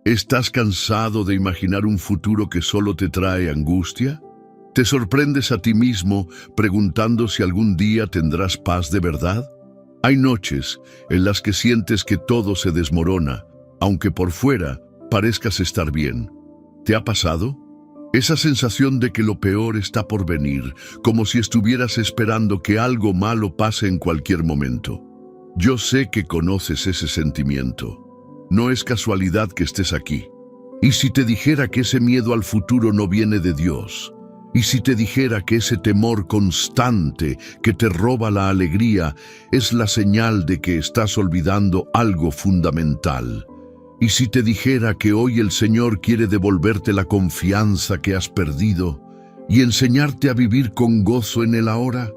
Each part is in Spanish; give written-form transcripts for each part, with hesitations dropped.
¿Estás cansado de imaginar un futuro que solo te trae angustia? ¿Te sorprendes a ti mismo preguntando si algún día tendrás paz de verdad? Hay noches en las que sientes que todo se desmorona, aunque por fuera parezcas estar bien. ¿Te ha pasado? Esa sensación de que lo peor está por venir, como si estuvieras esperando que algo malo pase en cualquier momento. Yo sé que conoces ese sentimiento. No es casualidad que estés aquí. ¿Y si te dijera que ese miedo al futuro no viene de Dios? ¿Y si te dijera que ese temor constante que te roba la alegría es la señal de que estás olvidando algo fundamental? ¿Y si te dijera que hoy el Señor quiere devolverte la confianza que has perdido y enseñarte a vivir con gozo en el ahora?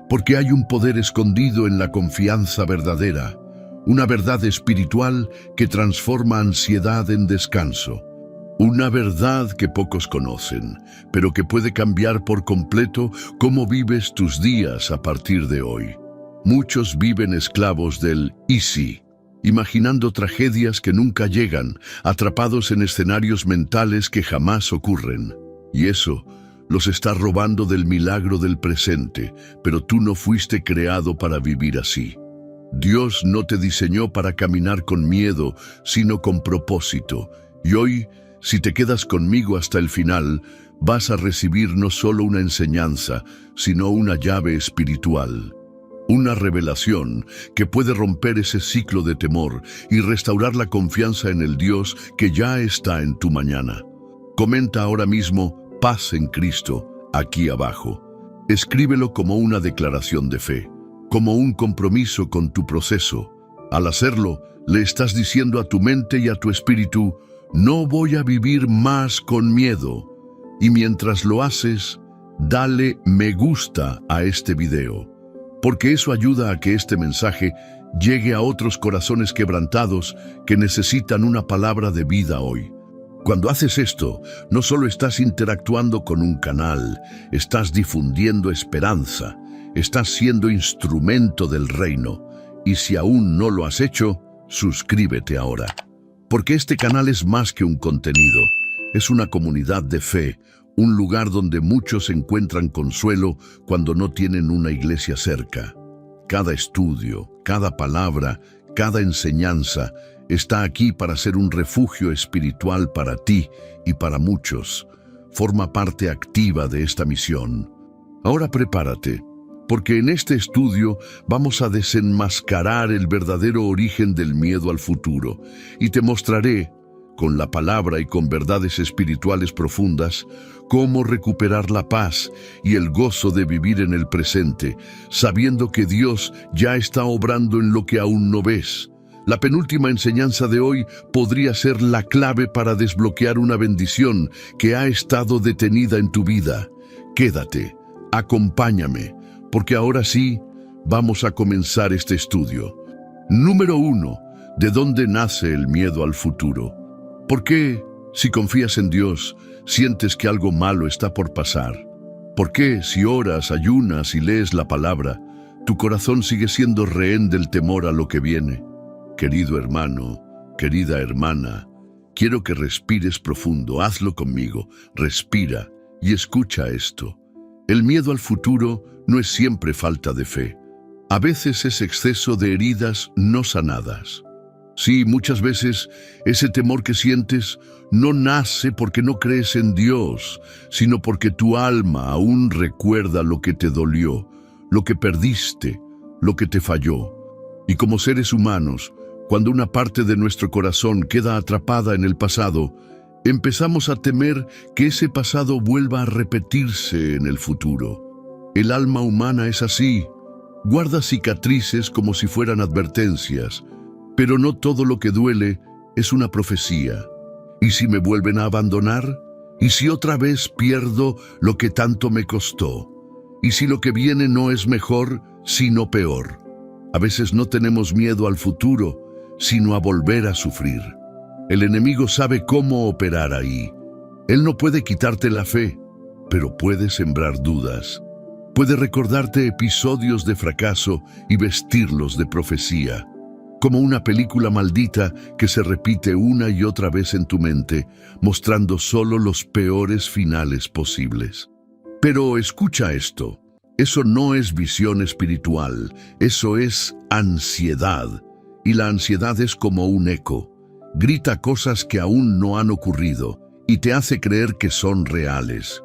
Porque hay un poder escondido en la confianza verdadera, una verdad espiritual que transforma ansiedad en descanso. Una verdad que pocos conocen, pero que puede cambiar por completo cómo vives tus días a partir de hoy. Muchos viven esclavos del «y si», imaginando tragedias que nunca llegan, atrapados en escenarios mentales que jamás ocurren. Y eso los está robando del milagro del presente, pero tú no fuiste creado para vivir así. Dios no te diseñó para caminar con miedo, sino con propósito. Y hoy, si te quedas conmigo hasta el final, vas a recibir no solo una enseñanza, sino una llave espiritual. Una revelación que puede romper ese ciclo de temor y restaurar la confianza en el Dios que ya está en tu mañana. Comenta ahora mismo «Paz en Cristo» aquí abajo. Escríbelo como una declaración de fe, como un compromiso con tu proceso. Al hacerlo, le estás diciendo a tu mente y a tu espíritu: «No voy a vivir más con miedo». Y mientras lo haces, dale me gusta a este video, porque eso ayuda a que este mensaje llegue a otros corazones quebrantados que necesitan una palabra de vida hoy. Cuando haces esto, no solo estás interactuando con un canal, estás difundiendo esperanza, estás siendo instrumento del reino. Y si aún no lo has hecho, suscríbete ahora. Porque este canal es más que un contenido, es una comunidad de fe, un lugar donde muchos encuentran consuelo cuando no tienen una iglesia cerca. Cada estudio, cada palabra, cada enseñanza está aquí para ser un refugio espiritual para ti y para muchos. Forma parte activa de esta misión. Ahora prepárate, porque en este estudio vamos a desenmascarar el verdadero origen del miedo al futuro y te mostraré, con la palabra y con verdades espirituales profundas, cómo recuperar la paz y el gozo de vivir en el presente, sabiendo que Dios ya está obrando en lo que aún no ves. La penúltima enseñanza de hoy podría ser la clave para desbloquear una bendición que ha estado detenida en tu vida. Quédate, acompáñame, porque ahora sí, vamos a comenzar este estudio. Número 1. ¿De dónde nace el miedo al futuro? ¿Por qué, si confías en Dios, sientes que algo malo está por pasar? ¿Por qué, si oras, ayunas y lees la palabra, tu corazón sigue siendo rehén del temor a lo que viene? Querido hermano, querida hermana, quiero que respires profundo, hazlo conmigo, respira y escucha esto. El miedo al futuro no es siempre falta de fe. A veces es exceso de heridas no sanadas. Sí, muchas veces ese temor que sientes no nace porque no crees en Dios, sino porque tu alma aún recuerda lo que te dolió, lo que perdiste, lo que te falló. Y como seres humanos, cuando una parte de nuestro corazón queda atrapada en el pasado, empezamos a temer que ese pasado vuelva a repetirse en el futuro. El alma humana es así, guarda cicatrices como si fueran advertencias, pero no todo lo que duele es una profecía. ¿Y si me vuelven a abandonar? ¿Y si otra vez pierdo lo que tanto me costó? ¿Y si lo que viene no es mejor, sino peor? A veces no tenemos miedo al futuro, sino a volver a sufrir. El enemigo sabe cómo operar ahí. Él no puede quitarte la fe, pero puede sembrar dudas. Puede recordarte episodios de fracaso y vestirlos de profecía. como una película maldita que se repite una y otra vez en tu mente, mostrando solo los peores finales posibles. Pero escucha esto, eso no es visión espiritual, eso es ansiedad. Y la ansiedad es como un eco, grita cosas que aún no han ocurrido y te hace creer que son reales.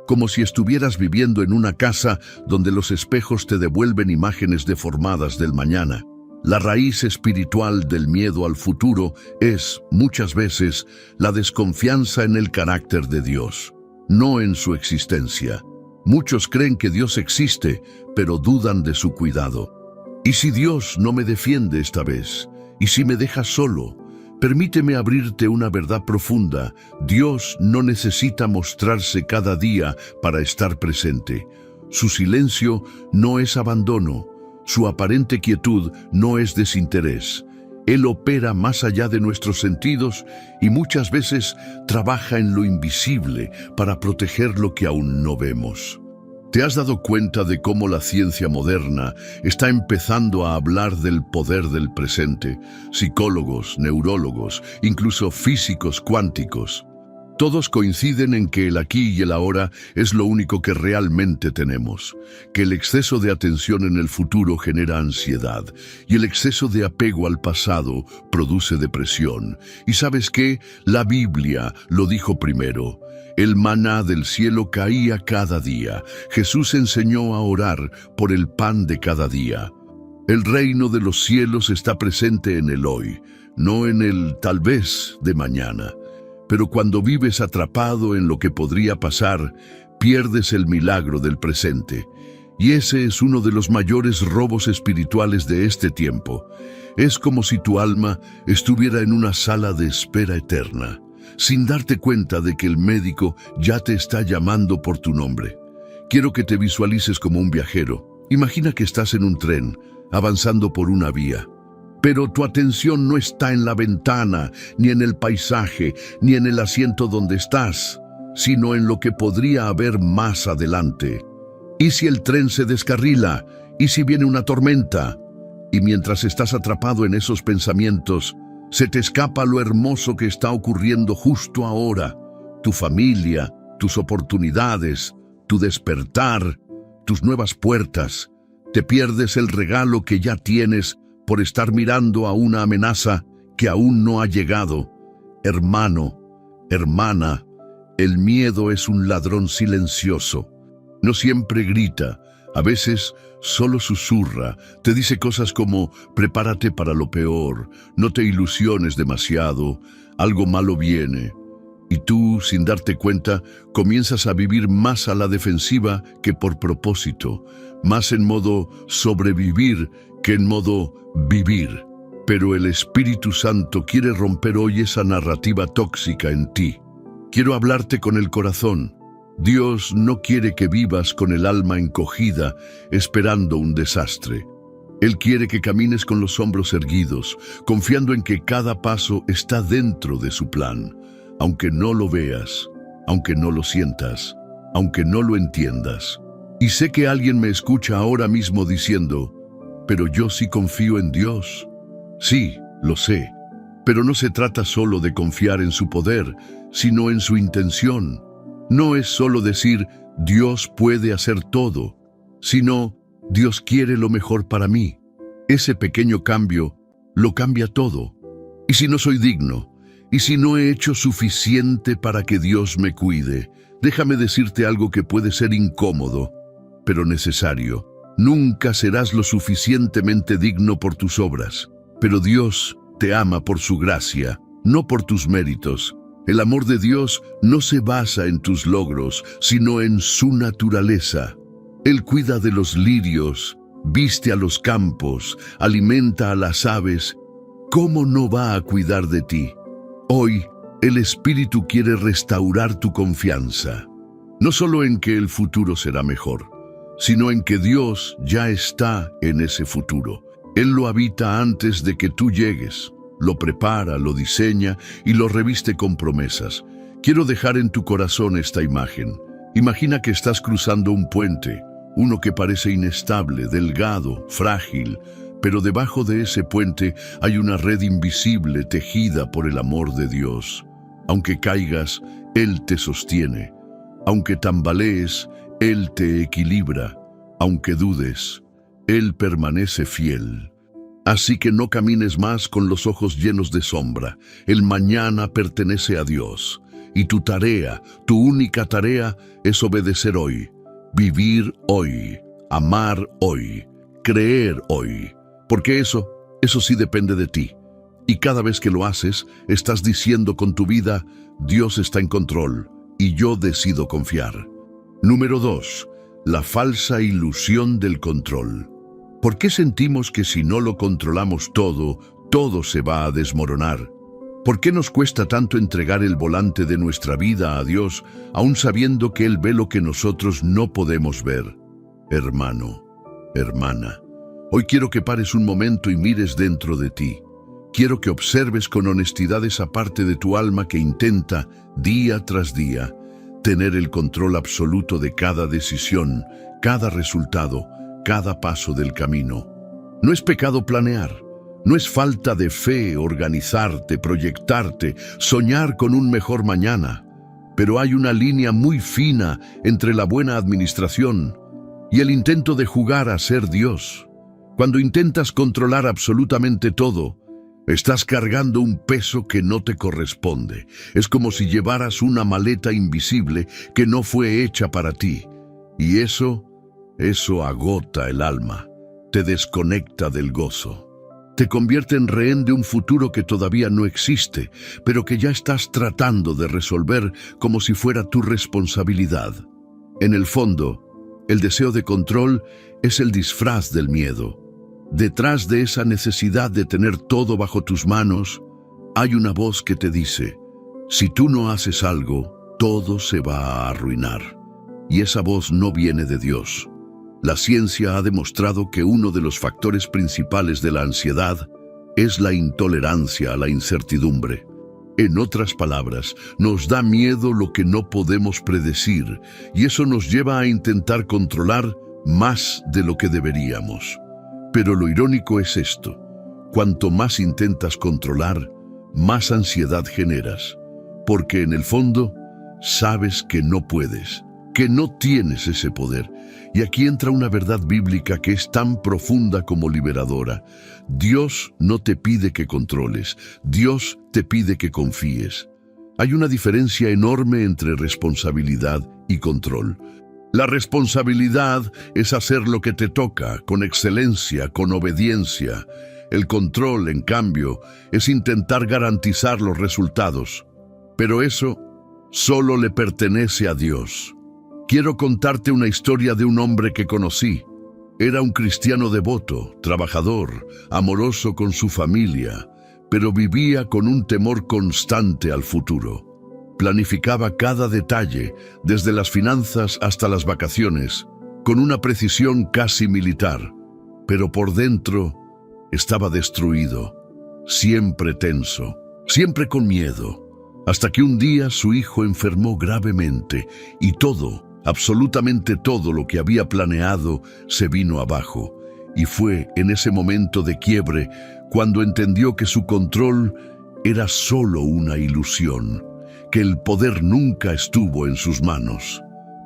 Como si estuvieras viviendo en una casa donde los espejos te devuelven imágenes deformadas del mañana. La raíz espiritual del miedo al futuro es, muchas veces, la desconfianza en el carácter de Dios, no en su existencia. Muchos creen que Dios existe, pero dudan de su cuidado. ¿Y si Dios no me defiende esta vez? ¿Y si me deja solo? Permíteme abrirte una verdad profunda. Dios no necesita mostrarse cada día para estar presente. Su silencio no es abandono. Su aparente quietud no es desinterés. Él opera más allá de nuestros sentidos y muchas veces trabaja en lo invisible para proteger lo que aún no vemos. ¿Te has dado cuenta de cómo la ciencia moderna está empezando a hablar del poder del presente? Psicólogos, neurólogos, incluso físicos cuánticos. Todos coinciden en que el aquí y el ahora es lo único que realmente tenemos, que el exceso de atención en el futuro genera ansiedad y el exceso de apego al pasado produce depresión. ¿Y sabes qué? La Biblia lo dijo primero. El maná del cielo caía cada día. Jesús enseñó a orar por el pan de cada día. El reino de los cielos está presente en el hoy, no en el tal vez de mañana. Pero cuando vives atrapado en lo que podría pasar, pierdes el milagro del presente. Y ese es uno de los mayores robos espirituales de este tiempo. Es como si tu alma estuviera en una sala de espera eterna, sin darte cuenta de que el médico ya te está llamando por tu nombre. Quiero que te visualices como un viajero. Imagina que estás en un tren, avanzando por una vía. Pero tu atención no está en la ventana, ni en el paisaje, ni en el asiento donde estás, sino en lo que podría haber más adelante. ¿Y si el tren se descarrila? ¿Y si viene una tormenta? Y mientras estás atrapado en esos pensamientos, se te escapa lo hermoso que está ocurriendo justo ahora. Tu familia, tus oportunidades, tu despertar, tus nuevas puertas. Te pierdes el regalo que ya tienes por estar mirando a una amenaza que aún no ha llegado. Hermano, hermana, el miedo es un ladrón silencioso. No siempre grita, a veces solo susurra, te dice cosas como prepárate para lo peor, no te ilusiones demasiado, algo malo viene. Y tú, sin darte cuenta, comienzas a vivir más a la defensiva que por propósito, más en modo sobrevivir que en modo vivir. Pero el Espíritu Santo quiere romper hoy esa narrativa tóxica en ti. Quiero hablarte con el corazón. Dios no quiere que vivas con el alma encogida, esperando un desastre. Él quiere que camines con los hombros erguidos, confiando en que cada paso está dentro de su plan. Aunque no lo veas, aunque no lo sientas, aunque no lo entiendas. Y sé que alguien me escucha ahora mismo diciendo, pero yo sí confío en Dios. Sí, lo sé, pero no se trata solo de confiar en su poder, sino en su intención. No es solo decir, Dios puede hacer todo, sino, Dios quiere lo mejor para mí. Ese pequeño cambio lo cambia todo. ¿Y si no soy digno? ¿Y si no he hecho suficiente para que Dios me cuide? Déjame decirte algo que puede ser incómodo, pero necesario. Nunca serás lo suficientemente digno por tus obras, pero Dios te ama por su gracia, no por tus méritos. El amor de Dios no se basa en tus logros, sino en su naturaleza. Él cuida de los lirios, viste a los campos, alimenta a las aves. ¿Cómo no va a cuidar de ti? Hoy, el Espíritu quiere restaurar tu confianza, no solo en que el futuro será mejor, sino en que Dios ya está en ese futuro. Él lo habita antes de que tú llegues, lo prepara, lo diseña y lo reviste con promesas. Quiero dejar en tu corazón esta imagen. Imagina que estás cruzando un puente, uno que parece inestable, delgado, frágil, pero debajo de ese puente hay una red invisible tejida por el amor de Dios. Aunque caigas, Él te sostiene. Aunque tambalees, Él te equilibra. Aunque dudes, Él permanece fiel. Así que no camines más con los ojos llenos de sombra. El mañana pertenece a Dios. Y tu tarea, tu única tarea, es obedecer hoy, vivir hoy, amar hoy, creer hoy. Porque eso sí depende de ti. Y cada vez que lo haces, estás diciendo con tu vida, Dios está en control y yo decido confiar. Número 2. La falsa ilusión del control. ¿Por qué sentimos que si no lo controlamos todo, todo se va a desmoronar? ¿Por qué nos cuesta tanto entregar el volante de nuestra vida a Dios, aun sabiendo que Él ve lo que nosotros no podemos ver? Hermano, hermana, hoy quiero que pares un momento y mires dentro de ti. Quiero que observes con honestidad esa parte de tu alma que intenta, día tras día, tener el control absoluto de cada decisión, cada resultado, cada paso del camino. No es pecado planear, no es falta de fe organizarte, proyectarte, soñar con un mejor mañana, pero hay una línea muy fina entre la buena administración y el intento de jugar a ser Dios. Cuando intentas controlar absolutamente todo, estás cargando un peso que no te corresponde. Es como si llevaras una maleta invisible que no fue hecha para ti. Y eso agota el alma, te desconecta del gozo. Te convierte en rehén de un futuro que todavía no existe, pero que ya estás tratando de resolver como si fuera tu responsabilidad. En el fondo, el deseo de control es el disfraz del miedo. Detrás de esa necesidad de tener todo bajo tus manos, hay una voz que te dice, si tú no haces algo, todo se va a arruinar. Y esa voz no viene de Dios. La ciencia ha demostrado que uno de los factores principales de la ansiedad es la intolerancia a la incertidumbre. En otras palabras, nos da miedo lo que no podemos predecir, y eso nos lleva a intentar controlar más de lo que deberíamos. Pero lo irónico es esto: cuanto más intentas controlar, más ansiedad generas, porque en el fondo sabes que no puedes, que no tienes ese poder. Y aquí entra una verdad bíblica que es tan profunda como liberadora. Dios no te pide que controles, Dios te pide que confíes. Hay una diferencia enorme entre responsabilidad y control. La responsabilidad es hacer lo que te toca, con excelencia, con obediencia. El control, en cambio, es intentar garantizar los resultados. Pero eso solo le pertenece a Dios. Quiero contarte una historia de un hombre que conocí. Era un cristiano devoto, trabajador, amoroso con su familia, pero vivía con un temor constante al futuro. Planificaba cada detalle, desde las finanzas hasta las vacaciones, con una precisión casi militar, pero por dentro estaba destruido, siempre tenso, siempre con miedo, hasta que un día su hijo enfermó gravemente y todo, absolutamente todo lo que había planeado se vino abajo. Y fue en ese momento de quiebre cuando entendió que su control era solo una ilusión, que el poder nunca estuvo en sus manos.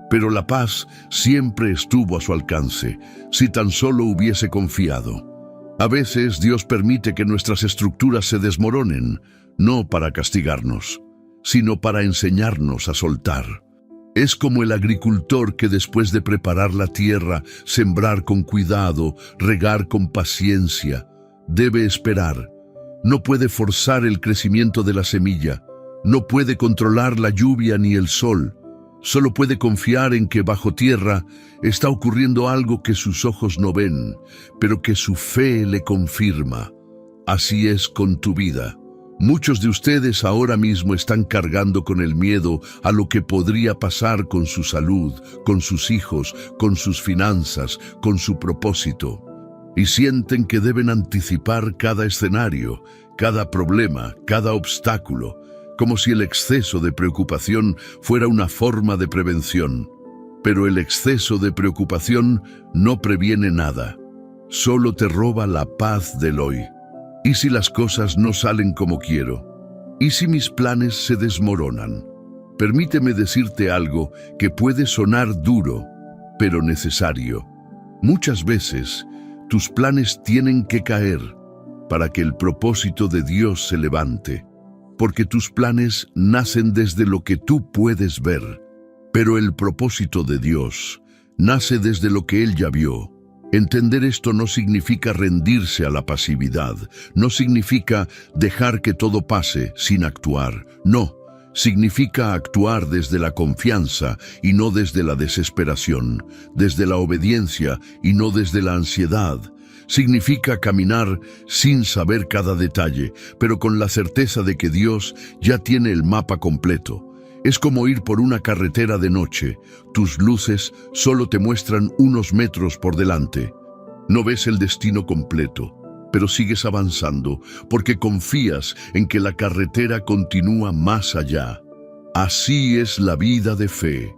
Pero la paz siempre estuvo a su alcance, si tan solo hubiese confiado. A veces Dios permite que nuestras estructuras se desmoronen, no para castigarnos, sino para enseñarnos a soltar. Es como el agricultor que después de preparar la tierra, sembrar con cuidado, regar con paciencia, debe esperar. No puede forzar el crecimiento de la semilla, no puede controlar la lluvia ni el sol. Solo puede confiar en que bajo tierra está ocurriendo algo que sus ojos no ven, pero que su fe le confirma. Así es con tu vida. Muchos de ustedes ahora mismo están cargando con el miedo a lo que podría pasar con su salud, con sus hijos, con sus finanzas, con su propósito. Y sienten que deben anticipar cada escenario, cada problema, cada obstáculo, como si el exceso de preocupación fuera una forma de prevención. Pero el exceso de preocupación no previene nada. solo te roba la paz del hoy. ¿Y si las cosas no salen como quiero? ¿Y si mis planes se desmoronan? Permíteme decirte algo que puede sonar duro, pero necesario. Muchas veces, tus planes tienen que caer para que el propósito de Dios se levante, porque tus planes nacen desde lo que tú puedes ver, pero el propósito de Dios nace desde lo que Él ya vio. Entender esto no significa rendirse a la pasividad, no significa dejar que todo pase sin actuar, no. Significa actuar desde la confianza y no desde la desesperación, desde la obediencia y no desde la ansiedad. Significa caminar sin saber cada detalle, pero con la certeza de que Dios ya tiene el mapa completo. Es como ir por una carretera de noche. Tus luces solo te muestran unos metros por delante. No ves el destino completo, pero sigues avanzando porque confías en que la carretera continúa más allá. Así es la vida de fe.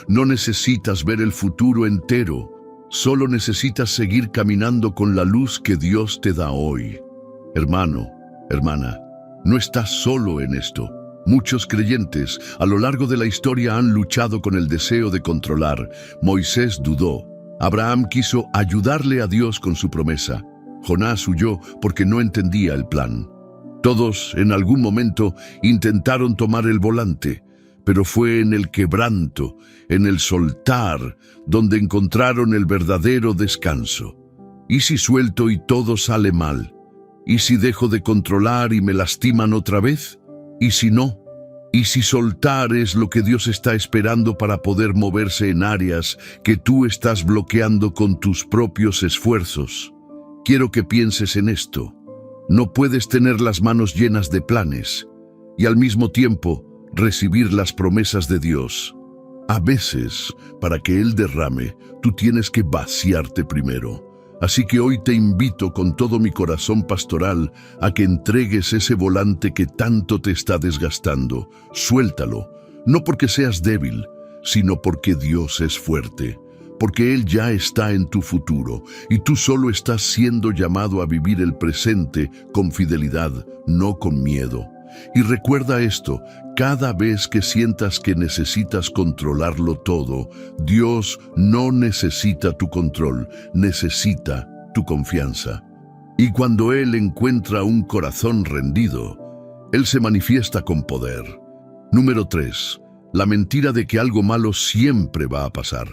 No necesitas ver el futuro entero, solo necesitas seguir caminando con la luz que Dios te da hoy. Hermano, hermana, no estás solo en esto. Muchos creyentes a lo largo de la historia han luchado con el deseo de controlar. Moisés dudó. Abraham quiso ayudarle a Dios con su promesa. Jonás huyó porque no entendía el plan. Todos, en algún momento, intentaron tomar el volante, pero fue en el quebranto, en el soltar, donde encontraron el verdadero descanso. ¿Y si suelto y todo sale mal? ¿Y si dejo de controlar y me lastiman otra vez? ¿Y si no? ¿Y si soltar es lo que Dios está esperando para poder moverse en áreas que tú estás bloqueando con tus propios esfuerzos? Quiero que pienses en esto. No puedes tener las manos llenas de planes y al mismo tiempo recibir las promesas de Dios. A veces, para que Él derrame, tú tienes que vaciarte primero. Así que hoy te invito con todo mi corazón pastoral a que entregues ese volante que tanto te está desgastando. Suéltalo, no porque seas débil, sino porque Dios es fuerte, porque Él ya está en tu futuro y tú solo estás siendo llamado a vivir el presente con fidelidad, no con miedo. Y recuerda esto, cada vez que sientas que necesitas controlarlo todo, Dios no necesita tu control, necesita tu confianza. Y cuando Él encuentra un corazón rendido, Él se manifiesta con poder. Número 3. La mentira de que algo malo siempre va a pasar.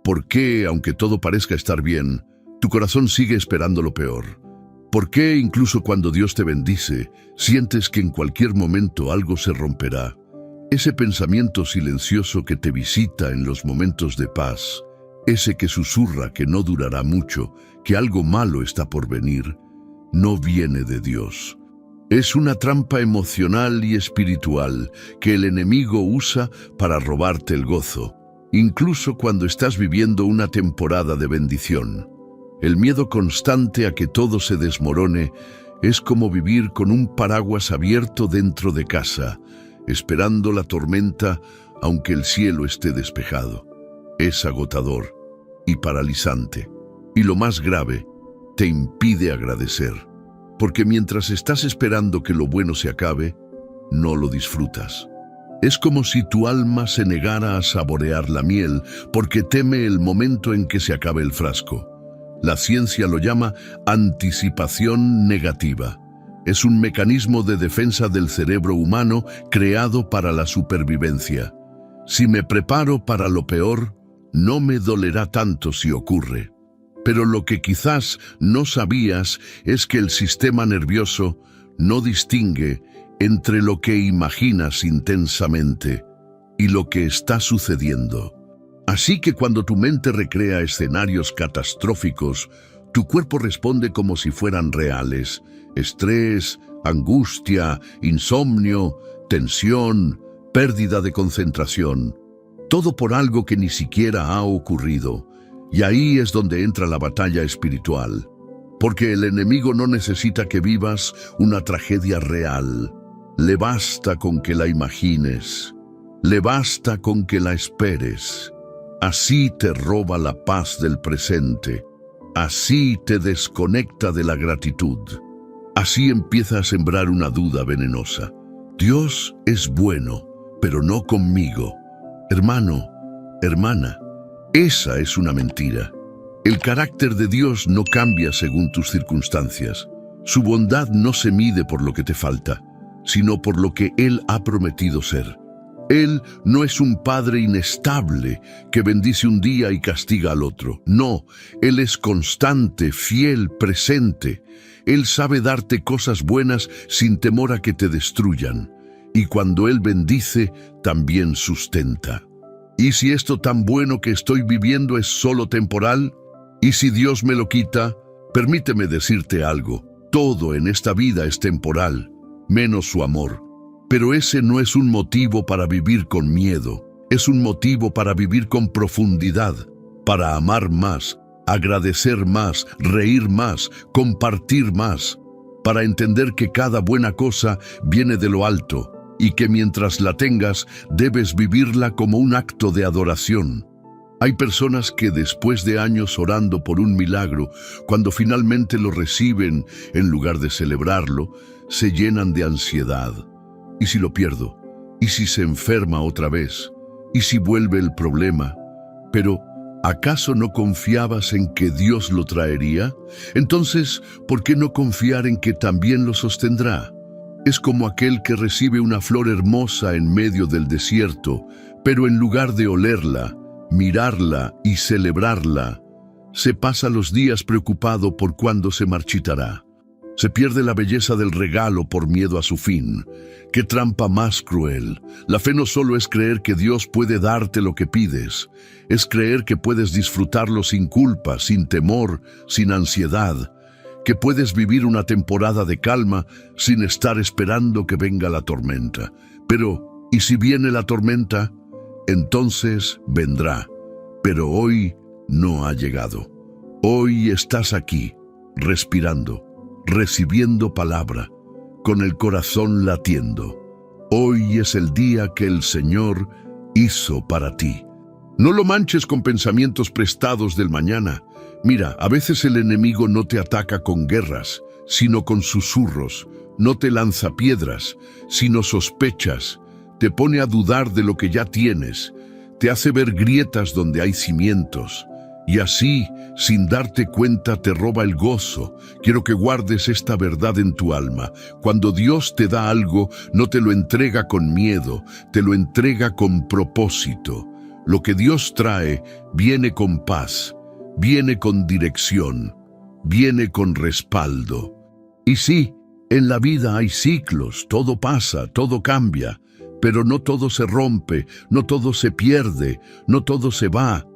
¿Por qué, aunque todo parezca estar bien, tu corazón sigue esperando lo peor? ¿Por qué incluso cuando Dios te bendice, sientes que en cualquier momento algo se romperá? Ese pensamiento silencioso que te visita en los momentos de paz, ese que susurra que no durará mucho, que algo malo está por venir, no viene de Dios. Es una trampa emocional y espiritual que el enemigo usa para robarte el gozo, incluso cuando estás viviendo una temporada de bendición. El miedo constante a que todo se desmorone es como vivir con un paraguas abierto dentro de casa, esperando la tormenta aunque el cielo esté despejado. Es agotador y paralizante. Y lo más grave, te impide agradecer. Porque mientras estás esperando que lo bueno se acabe, no lo disfrutas. Es como si tu alma se negara a saborear la miel porque teme el momento en que se acabe el frasco. La ciencia lo llama anticipación negativa. Es un mecanismo de defensa del cerebro humano creado para la supervivencia. Si me preparo para lo peor, no me dolerá tanto si ocurre. Pero lo que quizás no sabías es que el sistema nervioso no distingue entre lo que imaginas intensamente y lo que está sucediendo. Así que cuando tu mente recrea escenarios catastróficos, tu cuerpo responde como si fueran reales. Estrés, angustia, insomnio, tensión, pérdida de concentración. Todo por algo que ni siquiera ha ocurrido. Y ahí es donde entra la batalla espiritual. Porque el enemigo no necesita que vivas una tragedia real. Le basta con que la imagines. Le basta con que la esperes. Así te roba la paz del presente. Así te desconecta de la gratitud. Así empieza a sembrar una duda venenosa. Dios es bueno, pero no conmigo. Hermano, hermana, esa es una mentira. El carácter de Dios no cambia según tus circunstancias. Su bondad no se mide por lo que te falta, sino por lo que Él ha prometido ser. Él no es un padre inestable que bendice un día y castiga al otro. No, Él es constante, fiel, presente. Él sabe darte cosas buenas sin temor a que te destruyan. Y cuando Él bendice, también sustenta. ¿Y si esto tan bueno que estoy viviendo es solo temporal? ¿Y si Dios me lo quita? Permíteme decirte algo. Todo en esta vida es temporal, menos su amor. Pero ese no es un motivo para vivir con miedo. Es un motivo para vivir con profundidad, para amar más, agradecer más, reír más, compartir más, para entender que cada buena cosa viene de lo alto y que mientras la tengas debes vivirla como un acto de adoración. Hay personas que después de años orando por un milagro, cuando finalmente lo reciben, en lugar de celebrarlo, se llenan de ansiedad. ¿Y si lo pierdo? ¿Y si se enferma otra vez? ¿Y si vuelve el problema? Pero, ¿acaso no confiabas en que Dios lo traería? Entonces, ¿por qué no confiar en que también lo sostendrá? Es como aquel que recibe una flor hermosa en medio del desierto, pero en lugar de olerla, mirarla y celebrarla, se pasa los días preocupado por cuándo se marchitará. Se pierde la belleza del regalo por miedo a su fin. ¡Qué trampa más cruel! La fe no solo es creer que Dios puede darte lo que pides, es creer que puedes disfrutarlo sin culpa, sin temor, sin ansiedad, que puedes vivir una temporada de calma sin estar esperando que venga la tormenta. Pero, ¿y si viene la tormenta? Entonces vendrá. Pero hoy no ha llegado. Hoy estás aquí, respirando, recibiendo palabra, con el corazón latiendo. Hoy es el día que el Señor hizo para ti. No lo manches con pensamientos prestados del mañana. Mira, a veces el enemigo no te ataca con guerras, sino con susurros. No te lanza piedras, sino sospechas. Te pone a dudar de lo que ya tienes. Te hace ver grietas donde hay cimientos. Y así, sin darte cuenta, te roba el gozo. Quiero que guardes esta verdad en tu alma. Cuando Dios te da algo, no te lo entrega con miedo, te lo entrega con propósito. Lo que Dios trae viene con paz, viene con dirección, viene con respaldo. Y sí, en la vida hay ciclos, todo pasa, todo cambia, pero no todo se rompe, no todo se pierde, no todo se va.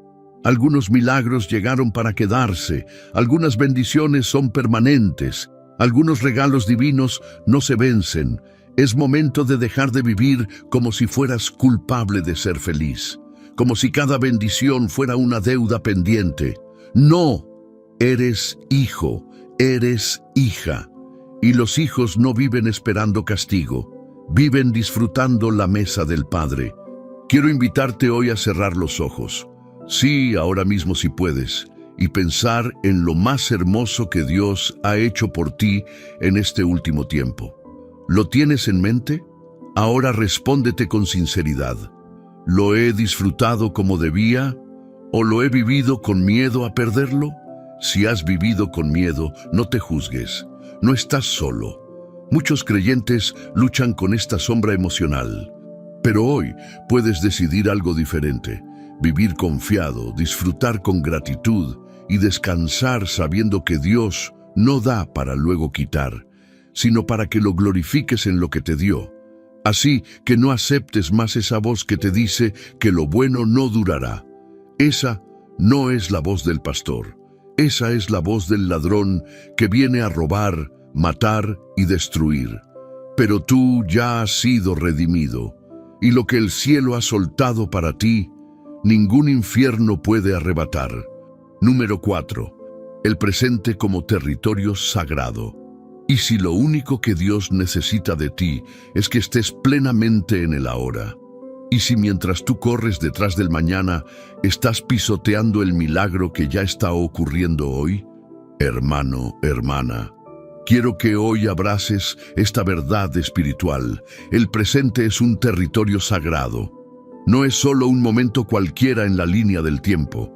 Algunos milagros llegaron para quedarse, algunas bendiciones son permanentes, algunos regalos divinos no se vencen. Es momento de dejar de vivir como si fueras culpable de ser feliz, como si cada bendición fuera una deuda pendiente. No, eres hijo, eres hija, y los hijos no viven esperando castigo, viven disfrutando la mesa del Padre. Quiero invitarte hoy a cerrar los ojos. Sí, ahora mismo si puedes, y pensar en lo más hermoso que Dios ha hecho por ti en este último tiempo. ¿Lo tienes en mente? Ahora respóndete con sinceridad. ¿Lo he disfrutado como debía o lo he vivido con miedo a perderlo? Si has vivido con miedo, no te juzgues. No estás solo. Muchos creyentes luchan con esta sombra emocional. Pero hoy puedes decidir algo diferente. Vivir confiado, disfrutar con gratitud y descansar sabiendo que Dios no da para luego quitar, sino para que lo glorifiques en lo que te dio. Así que no aceptes más esa voz que te dice que lo bueno no durará. Esa no es la voz del pastor. Esa es la voz del ladrón que viene a robar, matar y destruir. Pero tú ya has sido redimido, y lo que el cielo ha soltado para ti, ningún infierno puede arrebatar. Número 4. El presente como territorio sagrado. Y si lo único que Dios necesita de ti es que estés plenamente en el ahora, ¿Y si mientras tú corres detrás del mañana, estás pisoteando el milagro que ya está ocurriendo hoy? Hermano, hermana, quiero que hoy abraces esta verdad espiritual. El presente es un territorio sagrado. No es solo un momento cualquiera en la línea del tiempo.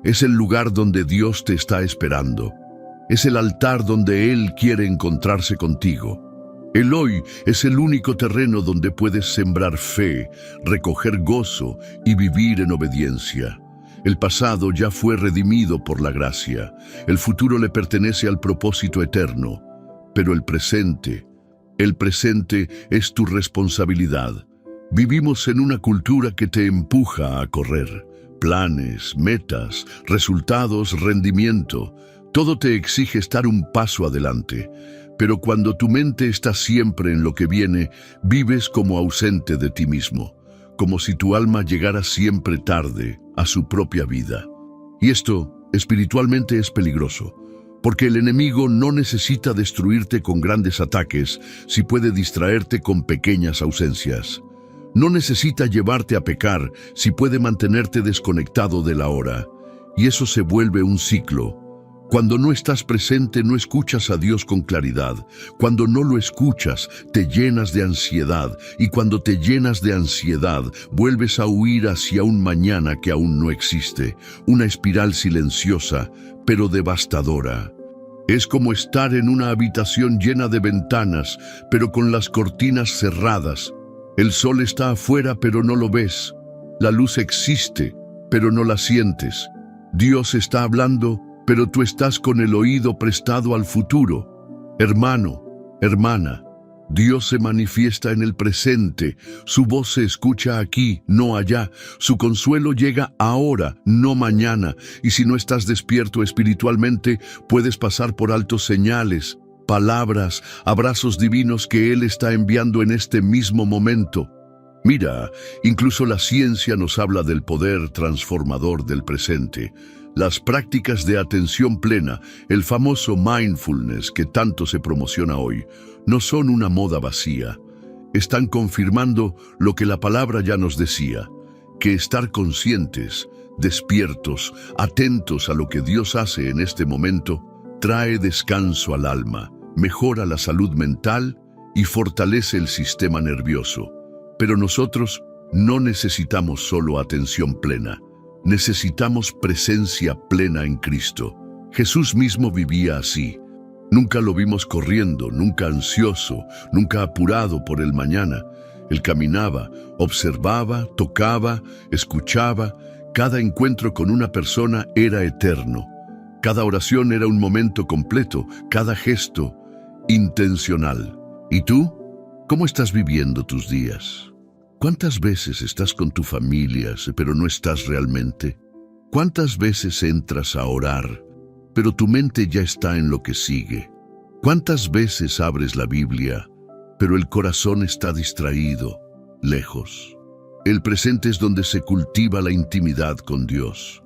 Es el lugar donde Dios te está esperando. Es el altar donde Él quiere encontrarse contigo. El hoy es el único terreno donde puedes sembrar fe, recoger gozo y vivir en obediencia. El pasado ya fue redimido por la gracia. El futuro le pertenece al propósito eterno. Pero el presente es tu responsabilidad. Vivimos en una cultura que te empuja a correr. Planes, metas, resultados, rendimiento. Todo te exige estar un paso adelante. Pero cuando tu mente está siempre en lo que viene, vives como ausente de ti mismo, como si tu alma llegara siempre tarde a su propia vida. Y esto, espiritualmente, es peligroso, porque el enemigo no necesita destruirte con grandes ataques si puede distraerte con pequeñas ausencias. No necesita llevarte a pecar si puede mantenerte desconectado de la hora. Y eso se vuelve un ciclo. Cuando no estás presente, no escuchas a Dios con claridad. Cuando no lo escuchas, te llenas de ansiedad. Y cuando te llenas de ansiedad, vuelves a huir hacia un mañana que aún no existe. Una espiral silenciosa, pero devastadora. Es como estar en una habitación llena de ventanas, pero con las cortinas cerradas. El sol está afuera, pero no lo ves. La luz existe, pero no la sientes. Dios está hablando, pero tú estás con el oído prestado al futuro. Hermano, hermana, Dios se manifiesta en el presente. Su voz se escucha aquí, no allá. Su consuelo llega ahora, no mañana. Y si no estás despierto espiritualmente, puedes pasar por altos señales, palabras, abrazos divinos que Él está enviando en este mismo momento. Mira, incluso la ciencia nos habla del poder transformador del presente. Las prácticas de atención plena, el famoso mindfulness que tanto se promociona hoy, no son una moda vacía. Están confirmando lo que la palabra ya nos decía, que estar conscientes, despiertos, atentos a lo que Dios hace en este momento, trae descanso al alma, mejora la salud mental y fortalece el sistema nervioso. Pero nosotros no necesitamos solo atención plena. Necesitamos presencia plena en Cristo. Jesús mismo vivía así. Nunca lo vimos corriendo, nunca ansioso, nunca apurado por el mañana. Él caminaba, observaba, tocaba, escuchaba. Cada encuentro con una persona era eterno. Cada oración era un momento completo, cada gesto intencional. ¿Y tú? ¿Cómo estás viviendo tus días? ¿Cuántas veces estás con tu familia, pero no estás realmente? ¿Cuántas veces entras a orar, pero tu mente ya está en lo que sigue? ¿Cuántas veces abres la Biblia, pero el corazón está distraído, lejos? El presente es donde se cultiva la intimidad con Dios.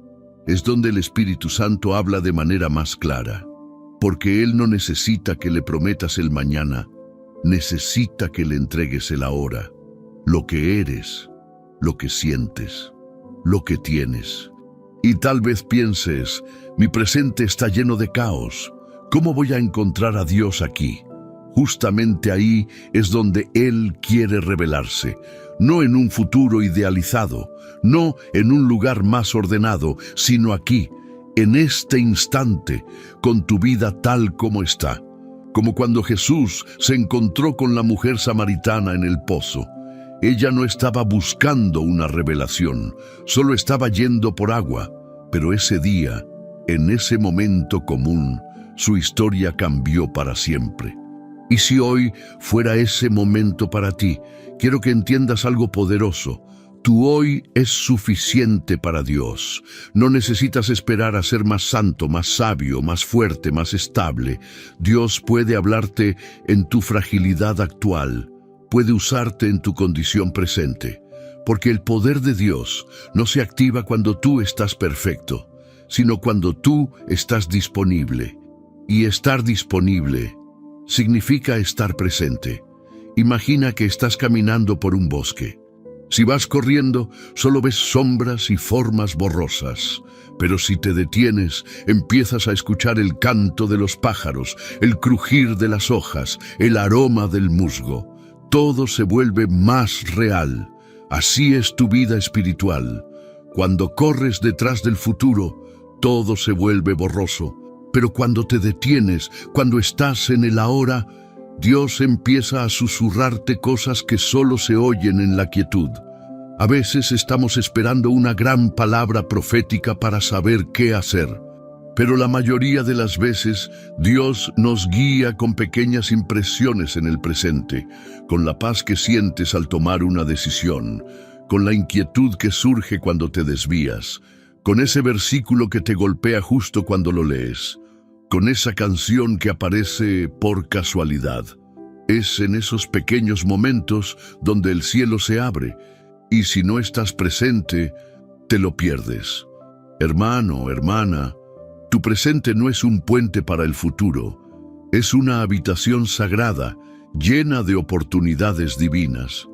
Es donde el Espíritu Santo habla de manera más clara, porque Él no necesita que le prometas el mañana, necesita que le entregues el ahora. Lo que eres, lo que sientes, lo que tienes. Y tal vez pienses, mi presente está lleno de caos. ¿Cómo voy a encontrar a Dios aquí? Justamente ahí es donde Él quiere revelarse, no en un futuro idealizado, no en un lugar más ordenado, sino aquí, en este instante, con tu vida tal como está. Como cuando Jesús se encontró con la mujer samaritana en el pozo. Ella no estaba buscando una revelación, solo estaba yendo por agua. Pero ese día, en ese momento común, su historia cambió para siempre. Y si hoy fuera ese momento para ti, quiero que entiendas algo poderoso. Tu hoy es suficiente para Dios. No necesitas esperar a ser más santo, más sabio, más fuerte, más estable. Dios puede hablarte en tu fragilidad actual. Puede usarte en tu condición presente, porque el poder de Dios no se activa cuando tú estás perfecto, sino cuando tú estás disponible. Y estar disponible significa estar presente. Imagina que estás caminando por un bosque. Si vas corriendo, solo ves sombras y formas borrosas. Pero si te detienes, empiezas a escuchar el canto de los pájaros, el crujir de las hojas, el aroma del musgo. Todo se vuelve más real. Así es tu vida espiritual. Cuando corres detrás del futuro, todo se vuelve borroso. Pero cuando te detienes, cuando estás en el ahora, Dios empieza a susurrarte cosas que solo se oyen en la quietud. A veces estamos esperando una gran palabra profética para saber qué hacer. Pero la mayoría de las veces, Dios nos guía con pequeñas impresiones en el presente, con la paz que sientes al tomar una decisión, con la inquietud que surge cuando te desvías, con ese versículo que te golpea justo cuando lo lees, con esa canción que aparece por casualidad. Es en esos pequeños momentos donde el cielo se abre, y si no estás presente, te lo pierdes. Hermano, hermana, tu presente no es un puente para el futuro, es una habitación sagrada, llena de oportunidades divinas,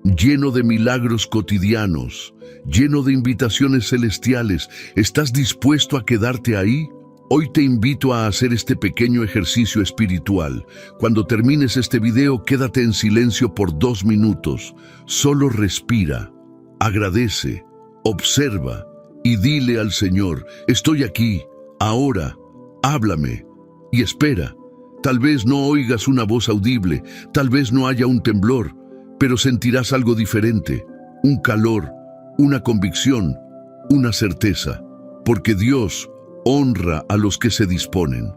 lleno de milagros cotidianos, lleno de invitaciones celestiales. ¿Estás dispuesto a quedarte ahí? Hoy te invito a hacer este pequeño ejercicio espiritual. Cuando termines este video, quédate en silencio por 2 minutos. Solo respira, agradece, observa y dile al Señor: estoy aquí, ahora, háblame. Y espera. Tal vez no oigas una voz audible, tal vez no haya un temblor, pero sentirás algo diferente, un calor, una convicción, una certeza, porque Dios honra a los que se disponen.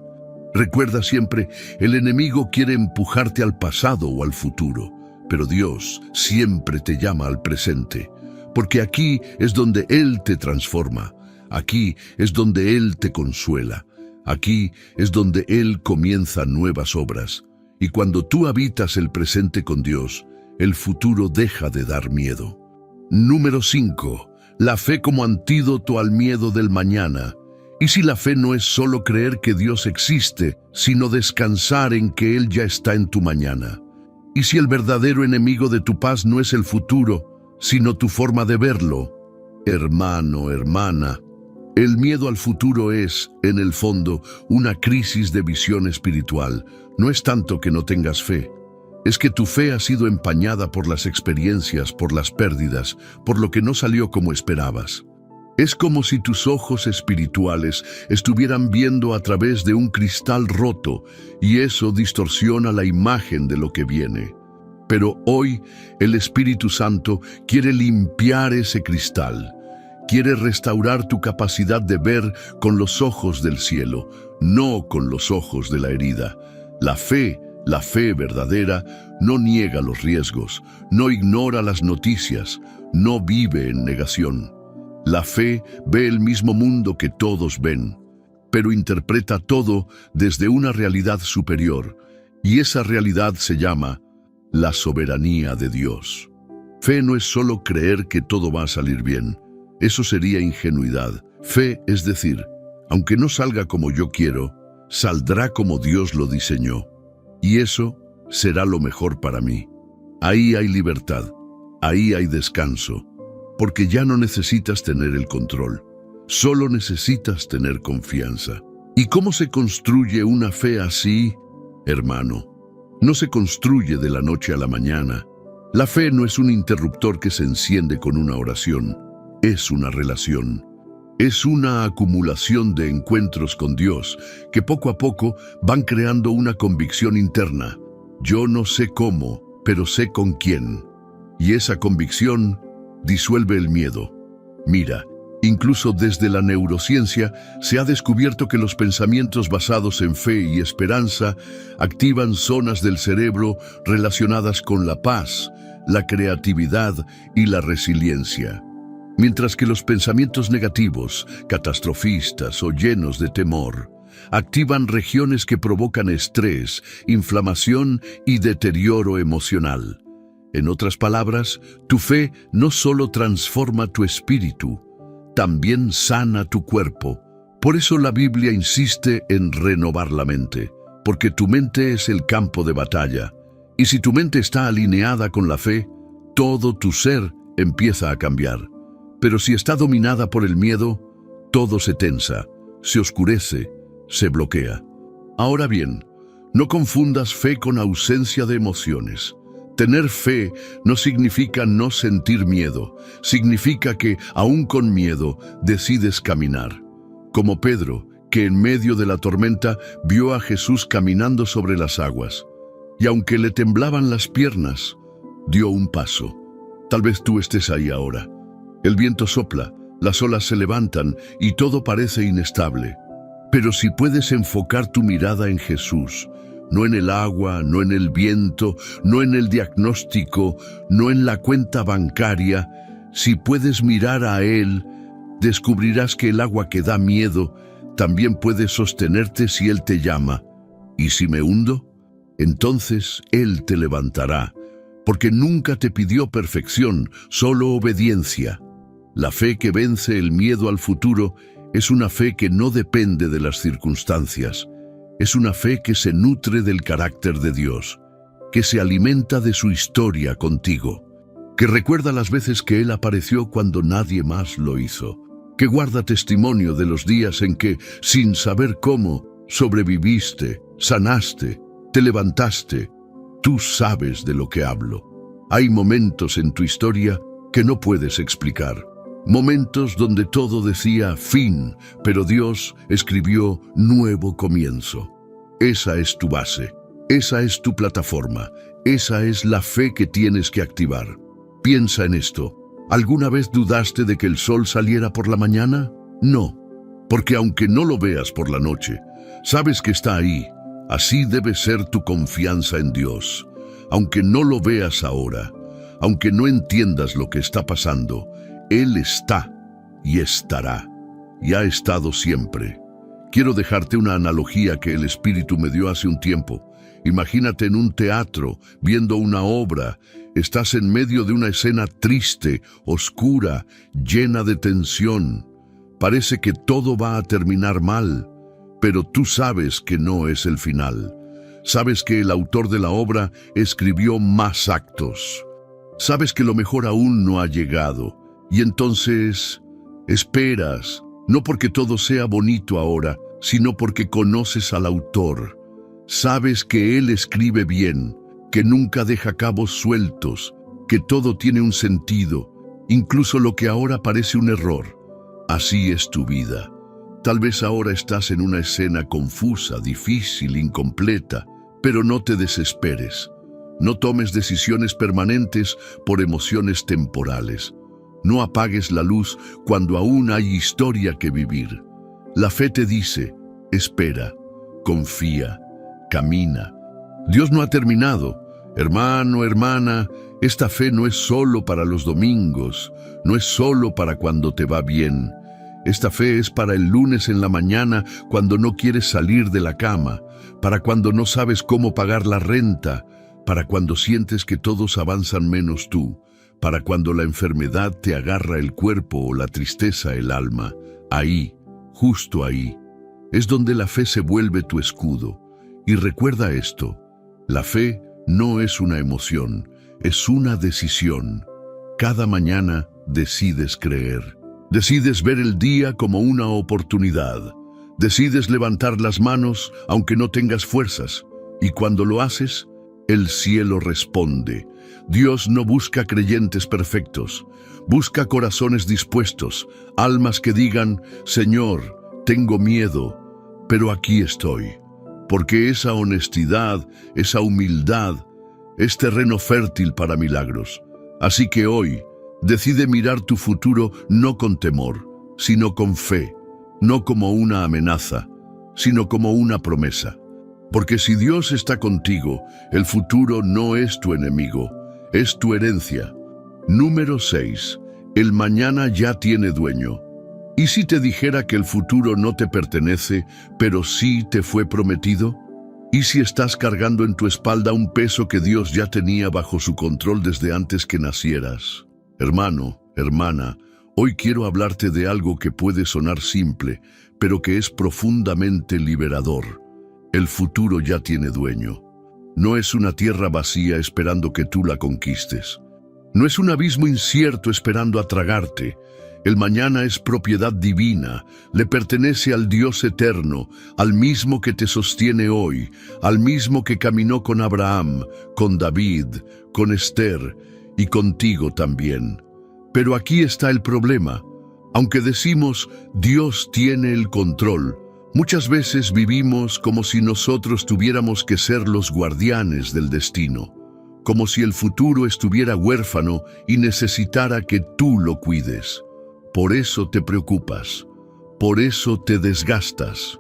Recuerda siempre, el enemigo quiere empujarte al pasado o al futuro, pero Dios siempre te llama al presente, porque aquí es donde Él te transforma, aquí es donde Él te consuela, aquí es donde Él comienza nuevas obras. Y cuando tú habitas el presente con Dios, el futuro deja de dar miedo. Número 5. La fe como antídoto al miedo del mañana. ¿Y si la fe no es solo creer que Dios existe, sino descansar en que Él ya está en tu mañana? ¿Y si el verdadero enemigo de tu paz no es el futuro, sino tu forma de verlo? Hermano, hermana, el miedo al futuro es, en el fondo, una crisis de visión espiritual. No es tanto que no tengas fe. Es que tu fe ha sido empañada por las experiencias, por las pérdidas, por lo que no salió como esperabas. Es como si tus ojos espirituales estuvieran viendo a través de un cristal roto, y eso distorsiona la imagen de lo que viene. Pero hoy el Espíritu Santo quiere limpiar ese cristal. Quiere restaurar tu capacidad de ver con los ojos del cielo, no con los ojos de la herida. La fe verdadera, no niega los riesgos, no ignora las noticias, no vive en negación. La fe ve el mismo mundo que todos ven, pero interpreta todo desde una realidad superior, y esa realidad se llama la soberanía de Dios. Fe no es solo creer que todo va a salir bien. Eso sería ingenuidad. Fe es decir, aunque no salga como yo quiero, saldrá como Dios lo diseñó. Y eso será lo mejor para mí. Ahí hay libertad, ahí hay descanso, porque ya no necesitas tener el control, solo necesitas tener confianza. ¿Y cómo se construye una fe así, hermano? No se construye de la noche a la mañana. La fe no es un interruptor que se enciende con una oración, es una relación. Es una acumulación de encuentros con Dios que poco a poco van creando una convicción interna. Yo no sé cómo, pero sé con quién. Y esa convicción disuelve el miedo. Mira, incluso desde la neurociencia se ha descubierto que los pensamientos basados en fe y esperanza activan zonas del cerebro relacionadas con la paz, la creatividad y la resiliencia. Mientras que los pensamientos negativos, catastrofistas o llenos de temor, activan regiones que provocan estrés, inflamación y deterioro emocional. En otras palabras, tu fe no solo transforma tu espíritu, también sana tu cuerpo. Por eso la Biblia insiste en renovar la mente, porque tu mente es el campo de batalla. Y si tu mente está alineada con la fe, todo tu ser empieza a cambiar. Pero si está dominada por el miedo, todo se tensa, se oscurece, se bloquea. Ahora bien, no confundas fe con ausencia de emociones. Tener fe no significa no sentir miedo, significa que, aún con miedo, decides caminar. Como Pedro, que en medio de la tormenta vio a Jesús caminando sobre las aguas, y aunque le temblaban las piernas, dio un paso. Tal vez tú estés ahí ahora. El viento sopla, las olas se levantan y todo parece inestable. Pero si puedes enfocar tu mirada en Jesús, no en el agua, no en el viento, no en el diagnóstico, no en la cuenta bancaria, si puedes mirar a Él, descubrirás que el agua que da miedo también puede sostenerte si Él te llama. ¿Y si me hundo? Entonces Él te levantará, porque nunca te pidió perfección, solo obediencia. La fe que vence el miedo al futuro es una fe que no depende de las circunstancias. Es una fe que se nutre del carácter de Dios, que se alimenta de su historia contigo, que recuerda las veces que Él apareció cuando nadie más lo hizo, que guarda testimonio de los días en que, sin saber cómo, sobreviviste, sanaste, te levantaste. Tú sabes de lo que hablo. Hay momentos en tu historia que no puedes explicar. Momentos donde todo decía fin, pero Dios escribió nuevo comienzo. Esa es tu base, esa es tu plataforma, esa es la fe que tienes que activar. Piensa en esto. ¿Alguna vez dudaste de que el sol saliera por la mañana? No, porque aunque no lo veas por la noche, sabes que está ahí. Así debe ser tu confianza en Dios. Aunque no lo veas ahora, aunque no entiendas lo que está pasando, Él está y estará, y ha estado siempre. Quiero dejarte una analogía que el Espíritu me dio hace un tiempo. Imagínate en un teatro, viendo una obra. Estás en medio de una escena triste, oscura, llena de tensión. Parece que todo va a terminar mal, pero tú sabes que no es el final. Sabes que el autor de la obra escribió más actos. Sabes que lo mejor aún no ha llegado. Y entonces, esperas, no porque todo sea bonito ahora, sino porque conoces al autor. Sabes que Él escribe bien, que nunca deja cabos sueltos, que todo tiene un sentido, incluso lo que ahora parece un error. Así es tu vida. Tal vez ahora estás en una escena confusa, difícil, incompleta, pero no te desesperes. No tomes decisiones permanentes por emociones temporales. No apagues la luz cuando aún hay historia que vivir. La fe te dice, espera, confía, camina. Dios no ha terminado. Hermano, hermana, esta fe no es solo para los domingos, no es solo para cuando te va bien. Esta fe es para el lunes en la mañana cuando no quieres salir de la cama, para cuando no sabes cómo pagar la renta, para cuando sientes que todos avanzan menos tú, para cuando la enfermedad te agarra el cuerpo o la tristeza el alma. Ahí, justo ahí, es donde la fe se vuelve tu escudo. Y recuerda esto, la fe no es una emoción, es una decisión. Cada mañana decides creer. Decides ver el día como una oportunidad. Decides levantar las manos aunque no tengas fuerzas. Y cuando lo haces, el cielo responde. Dios no busca creyentes perfectos. Busca corazones dispuestos, almas que digan, Señor, tengo miedo, pero aquí estoy. Porque esa honestidad, esa humildad, es terreno fértil para milagros. Así que hoy, decide mirar tu futuro no con temor, sino con fe, no como una amenaza, sino como una promesa. Porque si Dios está contigo, el futuro no es tu enemigo, es tu herencia. Número 6. El mañana ya tiene dueño. ¿Y si te dijera que el futuro no te pertenece, pero sí te fue prometido? ¿Y si estás cargando en tu espalda un peso que Dios ya tenía bajo su control desde antes que nacieras? Hermano, hermana, hoy quiero hablarte de algo que puede sonar simple, pero que es profundamente liberador. El futuro ya tiene dueño. No es una tierra vacía esperando que tú la conquistes. No es un abismo incierto esperando a tragarte. El mañana es propiedad divina, le pertenece al Dios eterno, al mismo que te sostiene hoy, al mismo que caminó con Abraham, con David, con Esther y contigo también. Pero aquí está el problema. Aunque decimos Dios tiene el control, muchas veces vivimos como si nosotros tuviéramos que ser los guardianes del destino, como si el futuro estuviera huérfano y necesitara que tú lo cuides. Por eso te preocupas, por eso te desgastas,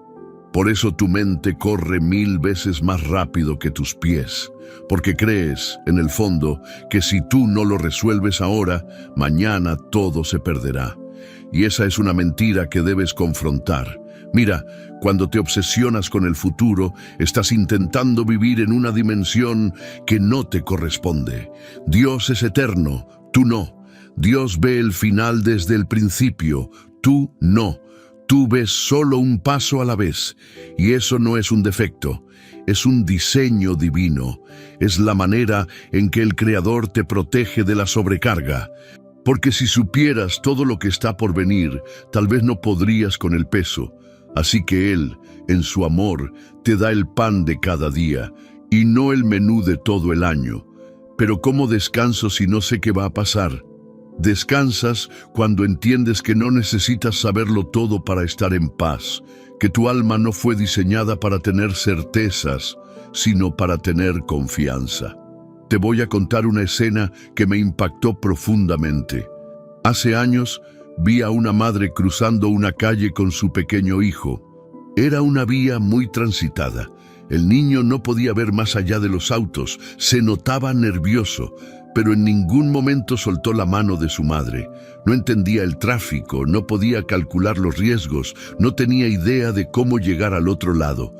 por eso tu mente corre 1000 veces más rápido que tus pies, porque crees, en el fondo, que si tú no lo resuelves ahora, mañana todo se perderá. Y esa es una mentira que debes confrontar. Mira, cuando te obsesionas con el futuro, estás intentando vivir en una dimensión que no te corresponde. Dios es eterno, tú no. Dios ve el final desde el principio, tú no. Tú ves solo un paso a la vez, y eso no es un defecto, es un diseño divino. Es la manera en que el Creador te protege de la sobrecarga. Porque si supieras todo lo que está por venir, tal vez no podrías con el peso. Así que Él, en su amor, te da el pan de cada día, y no el menú de todo el año. Pero ¿cómo descanso si no sé qué va a pasar? Descansas cuando entiendes que no necesitas saberlo todo para estar en paz, que tu alma no fue diseñada para tener certezas, sino para tener confianza. Te voy a contar una escena que me impactó profundamente. Hace años vi a una madre cruzando una calle con su pequeño hijo. Era una vía muy transitada. El niño no podía ver más allá de los autos, se notaba nervioso, pero en ningún momento soltó la mano de su madre. No entendía el tráfico, no podía calcular los riesgos, no tenía idea de cómo llegar al otro lado.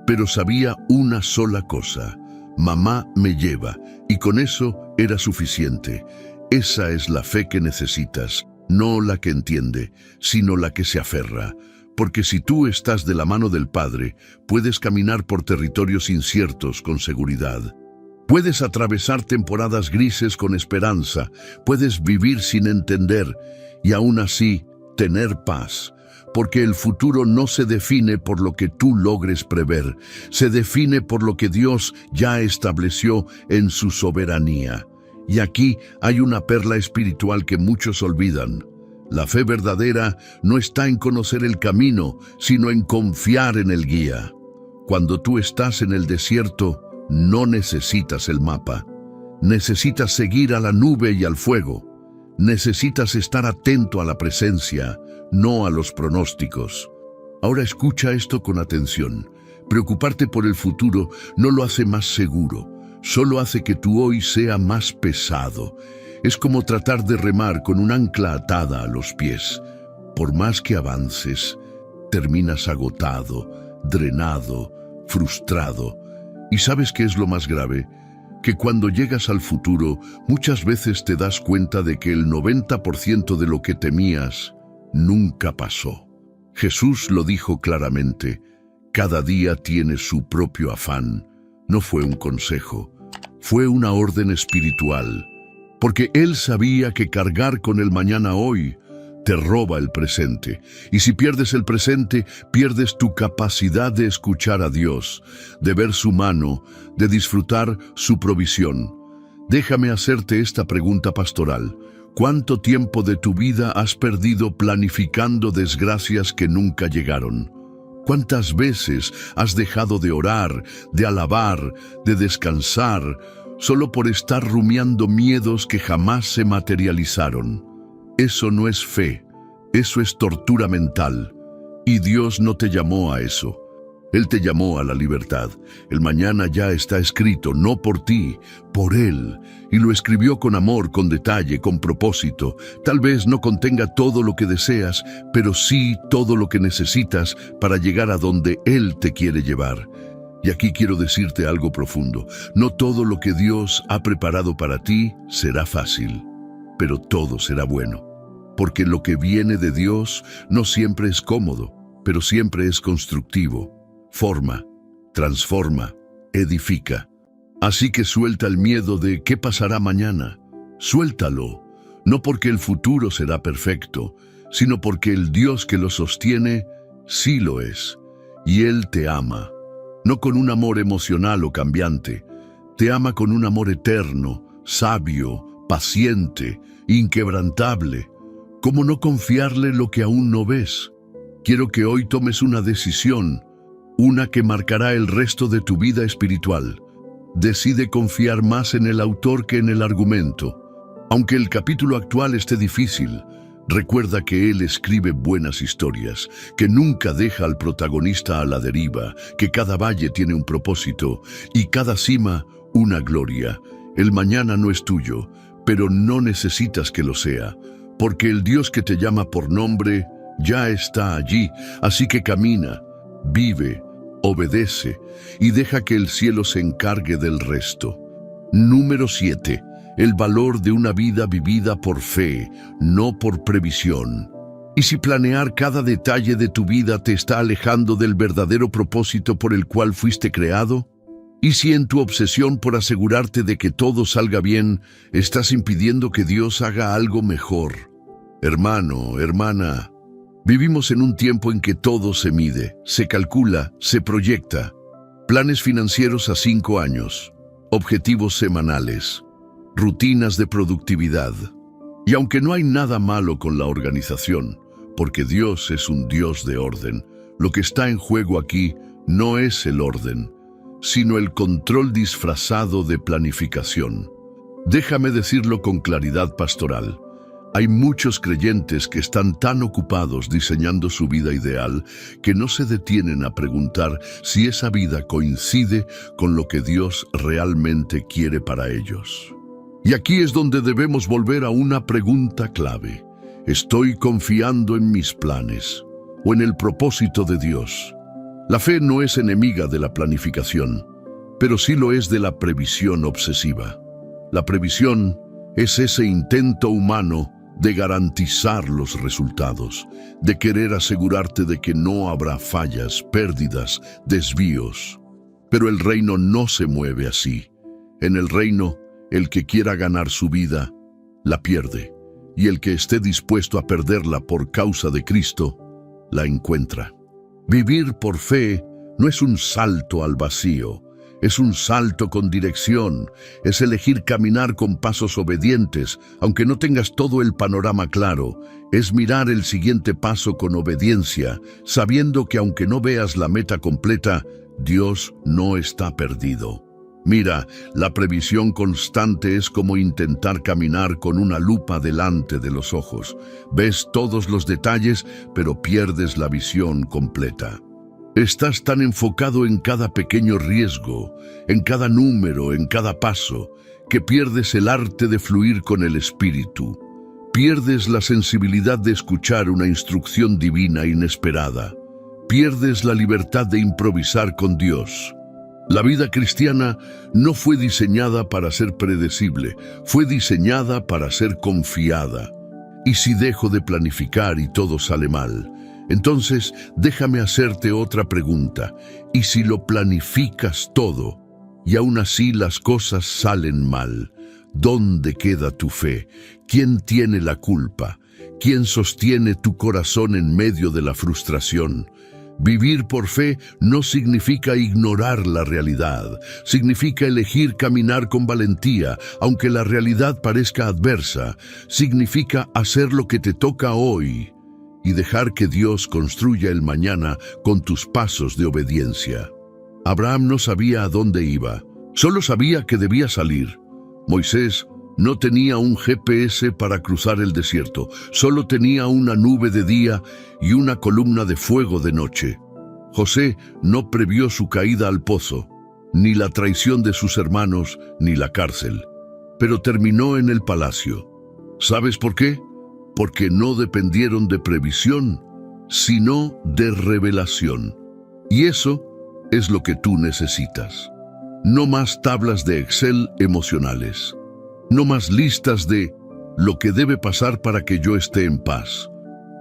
Pero sabía una sola cosa: mamá me lleva, y con eso era suficiente. Esa es la fe que necesitas, no la que entiende, sino la que se aferra. Porque si tú estás de la mano del Padre, puedes caminar por territorios inciertos con seguridad. Puedes atravesar temporadas grises con esperanza, puedes vivir sin entender y aún así tener paz. Porque el futuro no se define por lo que tú logres prever, se define por lo que Dios ya estableció en su soberanía. Y aquí hay una perla espiritual que muchos olvidan. La fe verdadera no está en conocer el camino, sino en confiar en el guía. Cuando tú estás en el desierto, no necesitas el mapa. Necesitas seguir a la nube y al fuego. Necesitas estar atento a la presencia, no a los pronósticos. Ahora escucha esto con atención. Preocuparte por el futuro no lo hace más seguro, solo hace que tu hoy sea más pesado. Es como tratar de remar con un ancla atada a los pies. Por más que avances, terminas agotado, drenado, frustrado. ¿Y sabes qué es lo más grave? Que cuando llegas al futuro, muchas veces te das cuenta de que el 90% de lo que temías nunca pasó. Jesús lo dijo claramente: cada día tiene su propio afán. No fue un consejo, fue una orden espiritual. Porque Él sabía que cargar con el mañana hoy te roba el presente. Y si pierdes el presente, pierdes tu capacidad de escuchar a Dios, de ver su mano, de disfrutar su provisión. Déjame hacerte esta pregunta pastoral. ¿Cuánto tiempo de tu vida has perdido planificando desgracias que nunca llegaron? ¿Cuántas veces has dejado de orar, de alabar, de descansar, solo por estar rumiando miedos que jamás se materializaron? Eso no es fe, eso es tortura mental. Y Dios no te llamó a eso. Él te llamó a la libertad. El mañana ya está escrito, no por ti, por Él. Y lo escribió con amor, con detalle, con propósito. Tal vez no contenga todo lo que deseas, pero sí todo lo que necesitas para llegar a donde Él te quiere llevar. Y aquí quiero decirte algo profundo. No todo lo que Dios ha preparado para ti será fácil, pero todo será bueno. Porque lo que viene de Dios no siempre es cómodo, pero siempre es constructivo. Forma, transforma, edifica. Así que suelta el miedo de ¿qué pasará mañana? Suéltalo, no porque el futuro será perfecto, sino porque el Dios que lo sostiene sí lo es, y Él te ama, no con un amor emocional o cambiante, te ama con un amor eterno, sabio, paciente, inquebrantable. ¿Cómo no confiarle lo que aún no ves? Quiero que hoy tomes una decisión, una que marcará el resto de tu vida espiritual. Decide confiar más en el autor que en el argumento. Aunque el capítulo actual esté difícil, recuerda que él escribe buenas historias, que nunca deja al protagonista a la deriva, que cada valle tiene un propósito y cada cima una gloria. El mañana no es tuyo, pero no necesitas que lo sea, porque el Dios que te llama por nombre ya está allí, así que camina, vive, obedece y deja que el cielo se encargue del resto. Número 7. El valor de una vida vivida por fe, no por previsión. ¿Y si planear cada detalle de tu vida te está alejando del verdadero propósito por el cual fuiste creado? ¿Y si en tu obsesión por asegurarte de que todo salga bien, estás impidiendo que Dios haga algo mejor? Hermano, hermana, vivimos en un tiempo en que todo se mide, se calcula, se proyecta. Planes financieros a 5 años, objetivos semanales, rutinas de productividad. Y aunque no hay nada malo con la organización, porque Dios es un Dios de orden, lo que está en juego aquí no es el orden, sino el control disfrazado de planificación. Déjame decirlo con claridad pastoral. Hay muchos creyentes que están tan ocupados diseñando su vida ideal que no se detienen a preguntar si esa vida coincide con lo que Dios realmente quiere para ellos. Y aquí es donde debemos volver a una pregunta clave. ¿Estoy confiando en mis planes o en el propósito de Dios? La fe no es enemiga de la planificación, pero sí lo es de la previsión obsesiva. La previsión es ese intento humano de garantizar los resultados, de querer asegurarte de que no habrá fallas, pérdidas, desvíos. Pero el reino no se mueve así. En el reino, el que quiera ganar su vida, la pierde, y el que esté dispuesto a perderla por causa de Cristo, la encuentra. Vivir por fe no es un salto al vacío, es un salto con dirección, es elegir caminar con pasos obedientes, aunque no tengas todo el panorama claro, es mirar el siguiente paso con obediencia, sabiendo que aunque no veas la meta completa, Dios no está perdido. Mira, la previsión constante es como intentar caminar con una lupa delante de los ojos. Ves todos los detalles, pero pierdes la visión completa. Estás tan enfocado en cada pequeño riesgo, en cada número, en cada paso, que pierdes el arte de fluir con el Espíritu. Pierdes la sensibilidad de escuchar una instrucción divina inesperada. Pierdes la libertad de improvisar con Dios. La vida cristiana no fue diseñada para ser predecible, fue diseñada para ser confiada. ¿Y si dejo de planificar y todo sale mal? Entonces, déjame hacerte otra pregunta. ¿Y si lo planificas todo y aún así las cosas salen mal? ¿Dónde queda tu fe? ¿Quién tiene la culpa? ¿Quién sostiene tu corazón en medio de la frustración? Vivir por fe no significa ignorar la realidad, significa elegir caminar con valentía, aunque la realidad parezca adversa, significa hacer lo que te toca hoy y dejar que Dios construya el mañana con tus pasos de obediencia. Abraham no sabía a dónde iba, solo sabía que debía salir. Moisés no tenía un GPS para cruzar el desierto, solo tenía una nube de día y una columna de fuego de noche. José no previó su caída al pozo, ni la traición de sus hermanos, ni la cárcel, pero terminó en el palacio. ¿Sabes por qué? Porque no dependieron de previsión, sino de revelación. Y eso es lo que tú necesitas. No más tablas de Excel emocionales. No más listas de lo que debe pasar para que yo esté en paz.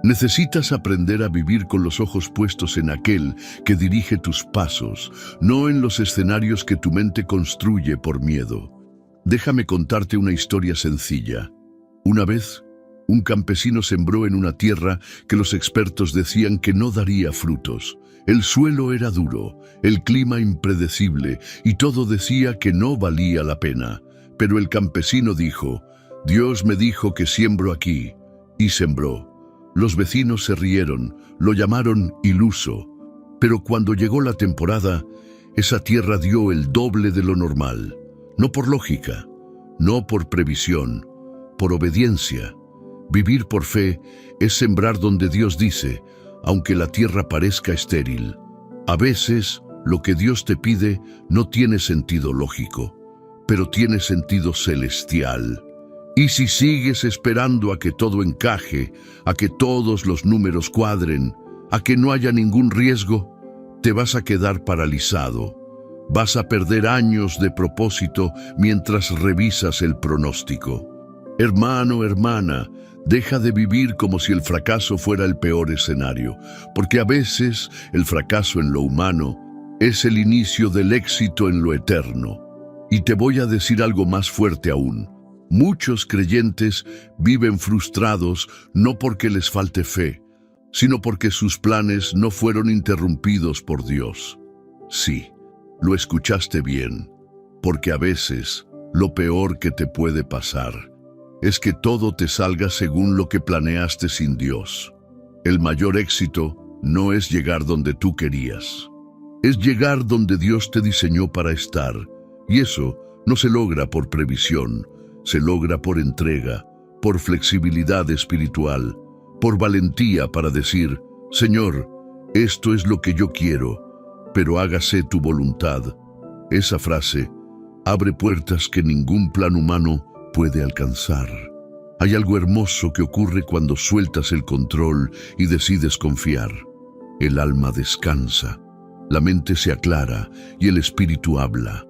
Necesitas aprender a vivir con los ojos puestos en aquel que dirige tus pasos, no en los escenarios que tu mente construye por miedo. Déjame contarte una historia sencilla. Una vez, un campesino sembró en una tierra que los expertos decían que no daría frutos. El suelo era duro, el clima impredecible y todo decía que no valía la pena. Pero el campesino dijo: Dios me dijo que siembro aquí, y sembró. Los vecinos se rieron, lo llamaron iluso. Pero cuando llegó la temporada, esa tierra dio el doble de lo normal. No por lógica, no por previsión, por obediencia. Vivir por fe es sembrar donde Dios dice, aunque la tierra parezca estéril. A veces, lo que Dios te pide no tiene sentido lógico, pero tiene sentido celestial. Y si sigues esperando a que todo encaje, a que todos los números cuadren, a que no haya ningún riesgo, te vas a quedar paralizado. Vas a perder años de propósito mientras revisas el pronóstico. Hermano, hermana, deja de vivir como si el fracaso fuera el peor escenario, porque a veces el fracaso en lo humano es el inicio del éxito en lo eterno. Y te voy a decir algo más fuerte aún. Muchos creyentes viven frustrados no porque les falte fe, sino porque sus planes no fueron interrumpidos por Dios. Sí, lo escuchaste bien, porque a veces lo peor que te puede pasar es que todo te salga según lo que planeaste sin Dios. El mayor éxito no es llegar donde tú querías, es llegar donde Dios te diseñó para estar, y eso no se logra por previsión, se logra por entrega, por flexibilidad espiritual, por valentía para decir: Señor, esto es lo que yo quiero, pero hágase tu voluntad. Esa frase abre puertas que ningún plan humano puede alcanzar. Hay algo hermoso que ocurre cuando sueltas el control y decides confiar. El alma descansa, la mente se aclara y el espíritu habla.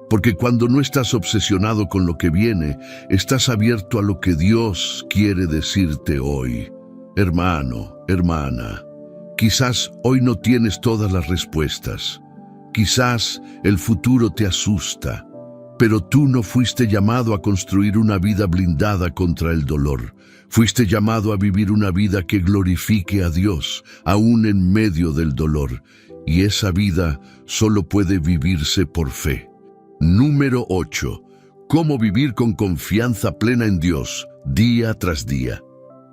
Porque cuando no estás obsesionado con lo que viene, estás abierto a lo que Dios quiere decirte hoy. Hermano, hermana, quizás hoy no tienes todas las respuestas. Quizás el futuro te asusta. Pero tú no fuiste llamado a construir una vida blindada contra el dolor. Fuiste llamado a vivir una vida que glorifique a Dios, aún en medio del dolor. Y esa vida solo puede vivirse por fe. Número 8. Cómo vivir con confianza plena en Dios, día tras día.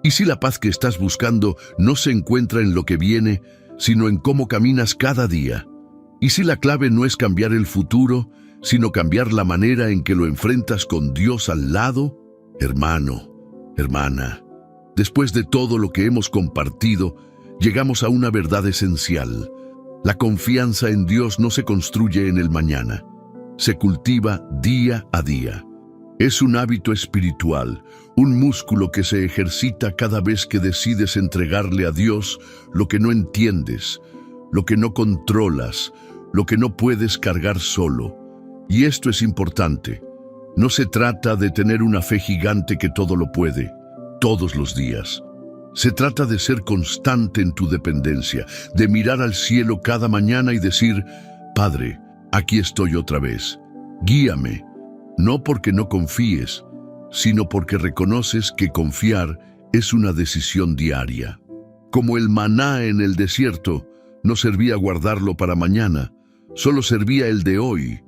¿Y si la paz que estás buscando no se encuentra en lo que viene, sino en cómo caminas cada día? ¿Y si la clave no es cambiar el futuro, sino cambiar la manera en que lo enfrentas con Dios al lado? Hermano, hermana, después de todo lo que hemos compartido, llegamos a una verdad esencial. La confianza en Dios no se construye en el mañana, se cultiva día a día. Es un hábito espiritual, un músculo que se ejercita cada vez que decides entregarle a Dios lo que no entiendes, lo que no controlas, lo que no puedes cargar solo. Y esto es importante. No se trata de tener una fe gigante que todo lo puede, todos los días. Se trata de ser constante en tu dependencia, de mirar al cielo cada mañana y decir: Padre, aquí estoy otra vez. Guíame, no porque no confíes, sino porque reconoces que confiar es una decisión diaria. Como el maná en el desierto, no servía guardarlo para mañana, solo servía el de hoy.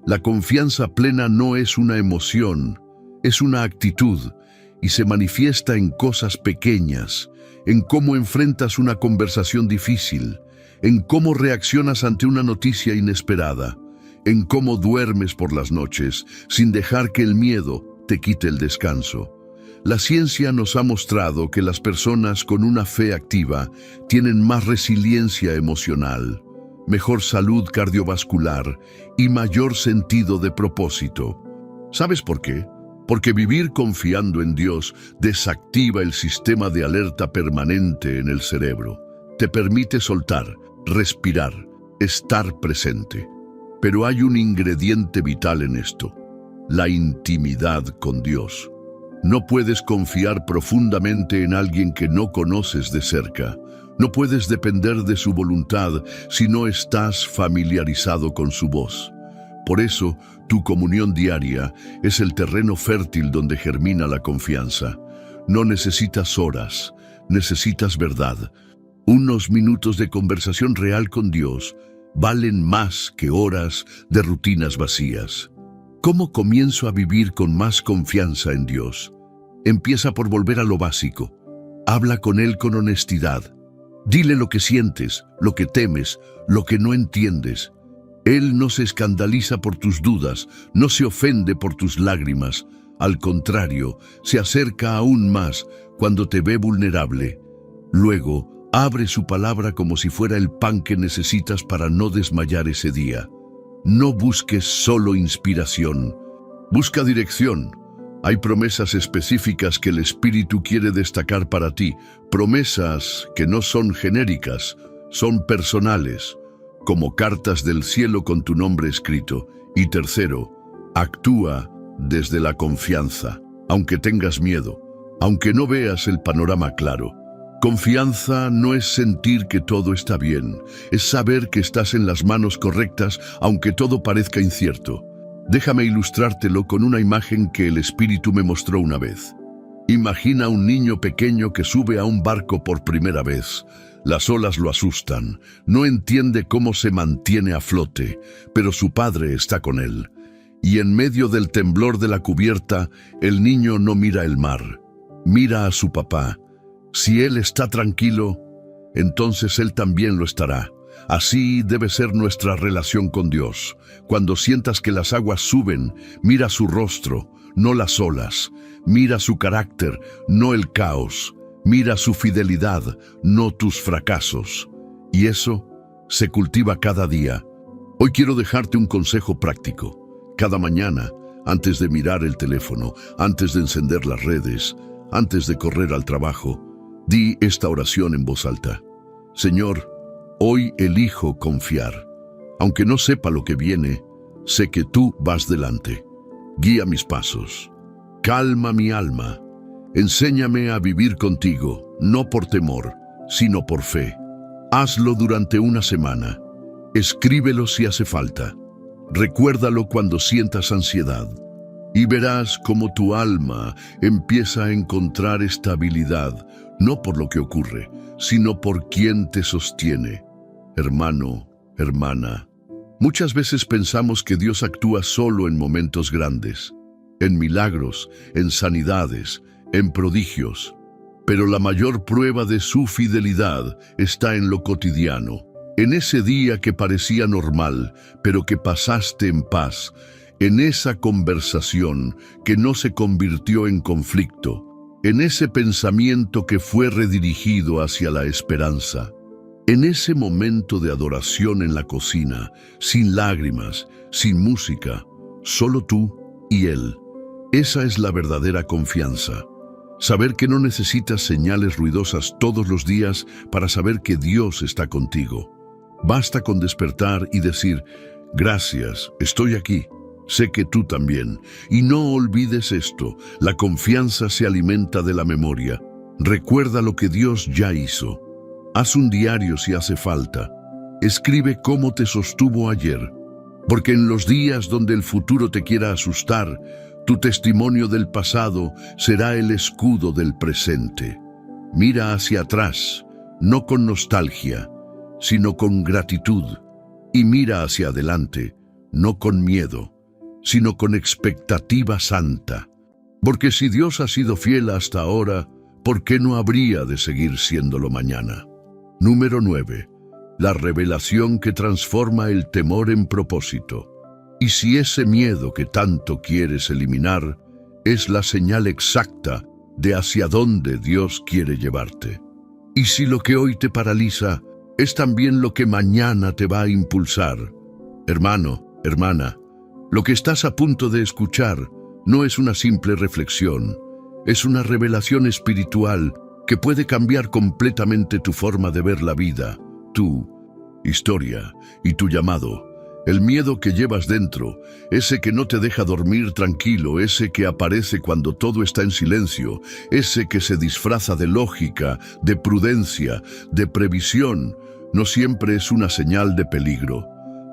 La confianza plena no es una emoción, es una actitud y se manifiesta en cosas pequeñas, en cómo enfrentas una conversación difícil, en cómo reaccionas ante una noticia inesperada, en cómo duermes por las noches sin dejar que el miedo te quite el descanso. La ciencia nos ha mostrado que las personas con una fe activa tienen más resiliencia emocional, mejor salud cardiovascular y mayor sentido de propósito. ¿Sabes por qué? Porque vivir confiando en Dios desactiva el sistema de alerta permanente en el cerebro. Te permite soltar, respirar, estar presente. Pero hay un ingrediente vital en esto: la intimidad con Dios. No puedes confiar profundamente en alguien que no conoces de cerca. No puedes depender de su voluntad si no estás familiarizado con su voz. Por eso, tu comunión diaria es el terreno fértil donde germina la confianza. No necesitas horas, necesitas verdad. Unos minutos de conversación real con Dios valen más que horas de rutinas vacías. ¿Cómo comienzo a vivir con más confianza en Dios? Empieza por volver a lo básico. Habla con Él con honestidad. Dile lo que sientes, lo que temes, lo que no entiendes. Él no se escandaliza por tus dudas, no se ofende por tus lágrimas. Al contrario, se acerca aún más cuando te ve vulnerable. Luego, abre su palabra como si fuera el pan que necesitas para no desmayar ese día. No busques solo inspiración, busca dirección. Hay promesas específicas que el Espíritu quiere destacar para ti, promesas que no son genéricas, son personales, como cartas del cielo con tu nombre escrito. Y tercero, actúa desde la confianza, aunque tengas miedo, aunque no veas el panorama claro. Confianza no es sentir que todo está bien, es saber que estás en las manos correctas, aunque todo parezca incierto. Déjame ilustrártelo con una imagen que el Espíritu me mostró una vez. Imagina un niño pequeño que sube a un barco por primera vez. Las olas lo asustan, no entiende cómo se mantiene a flote, pero su padre está con él. Y en medio del temblor de la cubierta, el niño no mira el mar, mira a su papá. Si él está tranquilo, entonces él también lo estará. Así debe ser nuestra relación con Dios. Cuando sientas que las aguas suben, mira su rostro, no las olas. Mira su carácter, no el caos. Mira su fidelidad, no tus fracasos. Y eso se cultiva cada día. Hoy quiero dejarte un consejo práctico. Cada mañana, antes de mirar el teléfono, antes de encender las redes, antes de correr al trabajo, di esta oración en voz alta. Señor, hoy elijo confiar. Aunque no sepa lo que viene, sé que tú vas delante. Guía mis pasos. Calma mi alma. Enséñame a vivir contigo, no por temor, sino por fe. Hazlo durante una semana. Escríbelo si hace falta. Recuérdalo cuando sientas ansiedad. Y verás cómo tu alma empieza a encontrar estabilidad, no por lo que ocurre, sino por quien te sostiene. Hermano, hermana, muchas veces pensamos que Dios actúa solo en momentos grandes, en milagros, en sanidades, en prodigios. Pero la mayor prueba de su fidelidad está en lo cotidiano, en ese día que parecía normal, pero que pasaste en paz, en esa conversación que no se convirtió en conflicto, en ese pensamiento que fue redirigido hacia la esperanza, en ese momento de adoración en la cocina, sin lágrimas, sin música, solo tú y Él. Esa es la verdadera confianza. Saber que no necesitas señales ruidosas todos los días para saber que Dios está contigo. Basta con despertar y decir, gracias, estoy aquí. Sé que tú también. Y no olvides esto, la confianza se alimenta de la memoria. Recuerda lo que Dios ya hizo. Haz un diario si hace falta. Escribe cómo te sostuvo ayer. Porque en los días donde el futuro te quiera asustar, tu testimonio del pasado será el escudo del presente. Mira hacia atrás, no con nostalgia, sino con gratitud. Y mira hacia adelante, no con miedo, sino con expectativa santa. Porque si Dios ha sido fiel hasta ahora, ¿por qué no habría de seguir siéndolo mañana? Número 9. La revelación que transforma el temor en propósito. Y si ese miedo que tanto quieres eliminar es la señal exacta de hacia dónde Dios quiere llevarte. Y si lo que hoy te paraliza es también lo que mañana te va a impulsar. Hermano, hermana, lo que estás a punto de escuchar no es una simple reflexión, es una revelación espiritual que puede cambiar completamente tu forma de ver la vida, tu historia y tu llamado. El miedo que llevas dentro, ese que no te deja dormir tranquilo, ese que aparece cuando todo está en silencio, ese que se disfraza de lógica, de prudencia, de previsión, no siempre es una señal de peligro.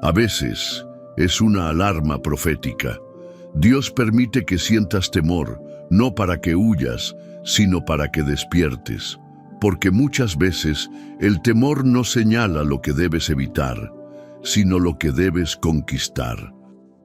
A veces Es una alarma profética. Dios permite que sientas temor, no para que huyas, sino para que despiertes. Porque muchas veces el temor no señala lo que debes evitar, sino lo que debes conquistar.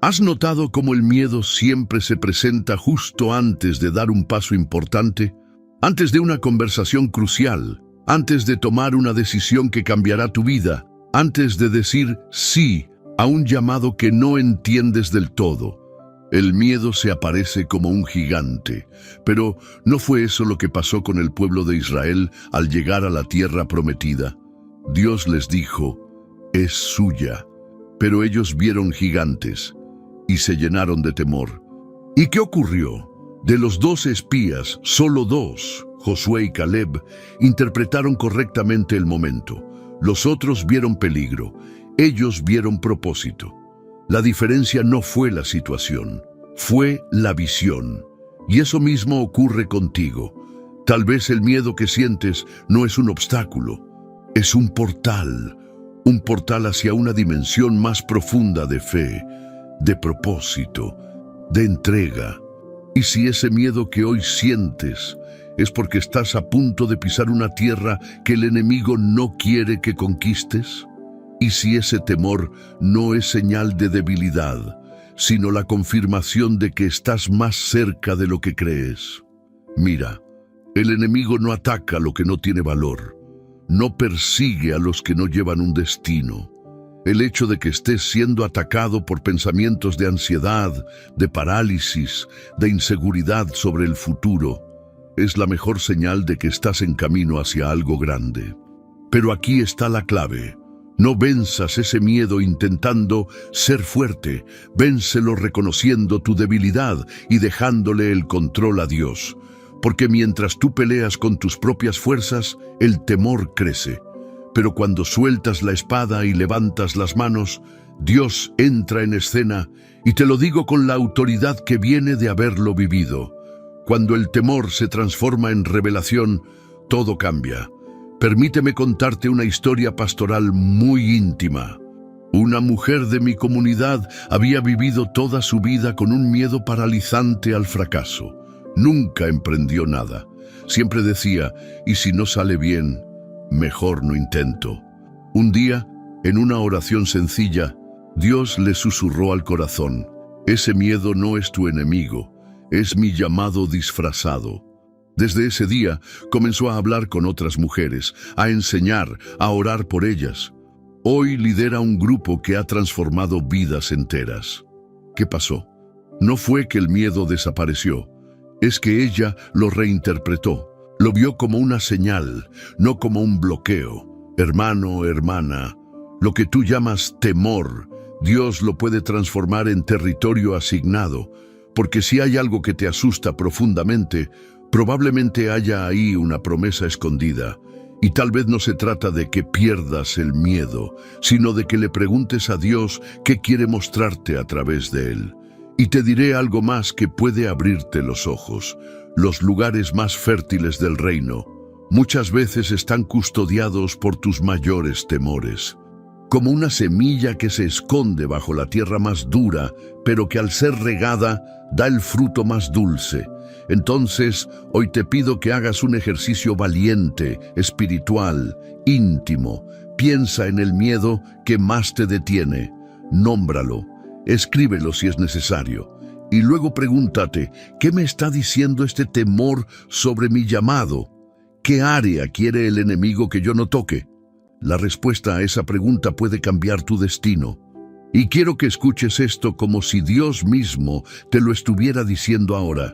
¿Has notado cómo el miedo siempre se presenta justo antes de dar un paso importante? Antes de una conversación crucial, antes de tomar una decisión que cambiará tu vida, antes de decir sí a un llamado que no entiendes del todo. El miedo se aparece como un gigante, pero ¿no fue eso lo que pasó con el pueblo de Israel al llegar a la tierra prometida? Dios les dijo, es suya, pero ellos vieron gigantes y se llenaron de temor. ¿Y qué ocurrió? De los 12 espías, solo 2, Josué y Caleb, interpretaron correctamente el momento. Los otros vieron peligro, ellos vieron propósito. La diferencia no fue la situación, fue la visión. Y eso mismo ocurre contigo. Tal vez el miedo que sientes no es un obstáculo, es un portal hacia una dimensión más profunda de fe, de propósito, de entrega. Y si ese miedo que hoy sientes es porque estás a punto de pisar una tierra que el enemigo no quiere que conquistes, y si ese temor no es señal de debilidad, sino la confirmación de que estás más cerca de lo que crees. Mira, el enemigo no ataca lo que no tiene valor, no persigue a los que no llevan un destino. El hecho de que estés siendo atacado por pensamientos de ansiedad, de parálisis, de inseguridad sobre el futuro, es la mejor señal de que estás en camino hacia algo grande. Pero aquí está la clave. No venzas ese miedo intentando ser fuerte, vénselo reconociendo tu debilidad y dejándole el control a Dios. Porque mientras tú peleas con tus propias fuerzas, el temor crece. Pero cuando sueltas la espada y levantas las manos, Dios entra en escena, y te lo digo con la autoridad que viene de haberlo vivido. Cuando el temor se transforma en revelación, todo cambia. Permíteme contarte una historia pastoral muy íntima. Una mujer de mi comunidad había vivido toda su vida con un miedo paralizante al fracaso. Nunca emprendió nada. Siempre decía, ¿y si no sale bien? Mejor no intento. Un día, en una oración sencilla, Dios le susurró al corazón, ese miedo no es tu enemigo, es mi llamado disfrazado. Desde ese día comenzó a hablar con otras mujeres, a enseñar, a orar por ellas. Hoy lidera un grupo que ha transformado vidas enteras. ¿Qué pasó? No fue que el miedo desapareció, es que ella lo reinterpretó. Lo vio como una señal, no como un bloqueo. Hermano, hermana, lo que tú llamas temor, Dios lo puede transformar en territorio asignado, porque si hay algo que te asusta profundamente, probablemente haya ahí una promesa escondida. Y tal vez no se trata de que pierdas el miedo, sino de que le preguntes a Dios qué quiere mostrarte a través de él. Y te diré algo más que puede abrirte los ojos. Los lugares más fértiles del reino muchas veces están custodiados por tus mayores temores. Como una semilla que se esconde bajo la tierra más dura, pero que al ser regada da el fruto más dulce. Entonces, hoy te pido que hagas un ejercicio valiente, espiritual, íntimo. Piensa en el miedo que más te detiene. Nómbralo, escríbelo si es necesario. Y luego pregúntate, ¿qué me está diciendo este temor sobre mi llamado? ¿Qué área quiere el enemigo que yo no toque? La respuesta a esa pregunta puede cambiar tu destino. Y quiero que escuches esto como si Dios mismo te lo estuviera diciendo ahora.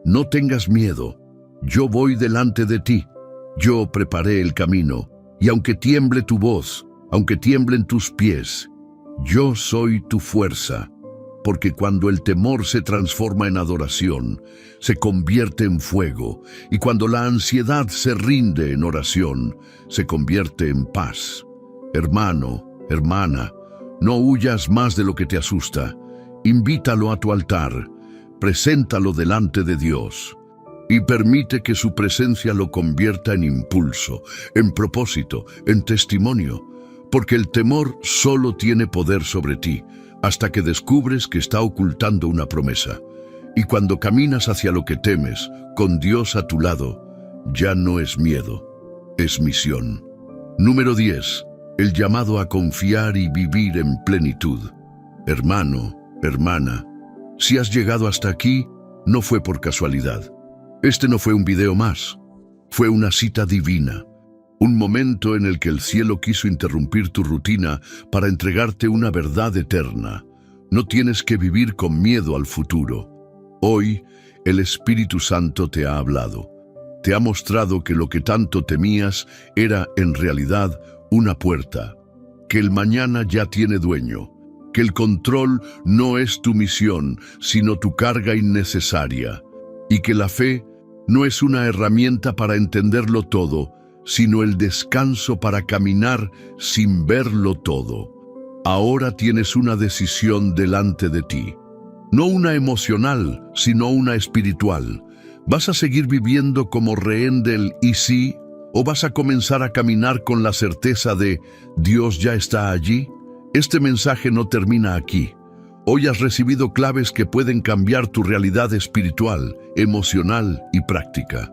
No tengas miedo, yo voy delante de ti. Yo preparé el camino, y aunque tiemble tu voz, aunque tiemblen tus pies, yo soy tu fuerza. Porque cuando el temor se transforma en adoración, se convierte en fuego, y cuando la ansiedad se rinde en oración, se convierte en paz. Hermano, hermana, no huyas más de lo que te asusta. Invítalo a tu altar, preséntalo delante de Dios, y permite que su presencia lo convierta en impulso, en propósito, en testimonio, porque el temor solo tiene poder sobre ti, hasta que descubres que está ocultando una promesa. Y cuando caminas hacia lo que temes, con Dios a tu lado, ya no es miedo, es misión. Número 10. El llamado a confiar y vivir en plenitud. Hermano, hermana, si has llegado hasta aquí, no fue por casualidad. Este no fue un video más, fue una cita divina. Un momento en el que el cielo quiso interrumpir tu rutina para entregarte una verdad eterna. No tienes que vivir con miedo al futuro. Hoy, el Espíritu Santo te ha hablado. Te ha mostrado que lo que tanto temías era, en realidad, una puerta. Que el mañana ya tiene dueño. Que el control no es tu misión, sino tu carga innecesaria. Y que la fe no es una herramienta para entenderlo todo, sino el descanso para caminar sin verlo todo. Ahora tienes una decisión delante de ti. No una emocional, sino una espiritual. ¿Vas a seguir viviendo como rehén del ¿y sí? ¿O vas a comenzar a caminar con la certeza de Dios ya está allí? Este mensaje no termina aquí. Hoy has recibido claves que pueden cambiar tu realidad espiritual, emocional y práctica.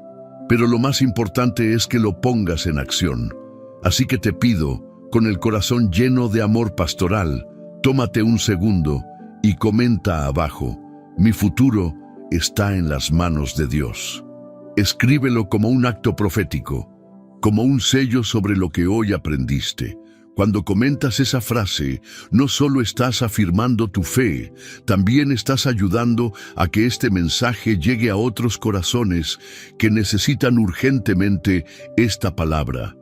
Pero lo más importante es que lo pongas en acción. Así que te pido, con el corazón lleno de amor pastoral, tómate un segundo y comenta abajo: mi futuro está en las manos de Dios. Escríbelo como un acto profético, como un sello sobre lo que hoy aprendiste. Cuando comentas esa frase, no solo estás afirmando tu fe, también estás ayudando a que este mensaje llegue a otros corazones que necesitan urgentemente esta palabra.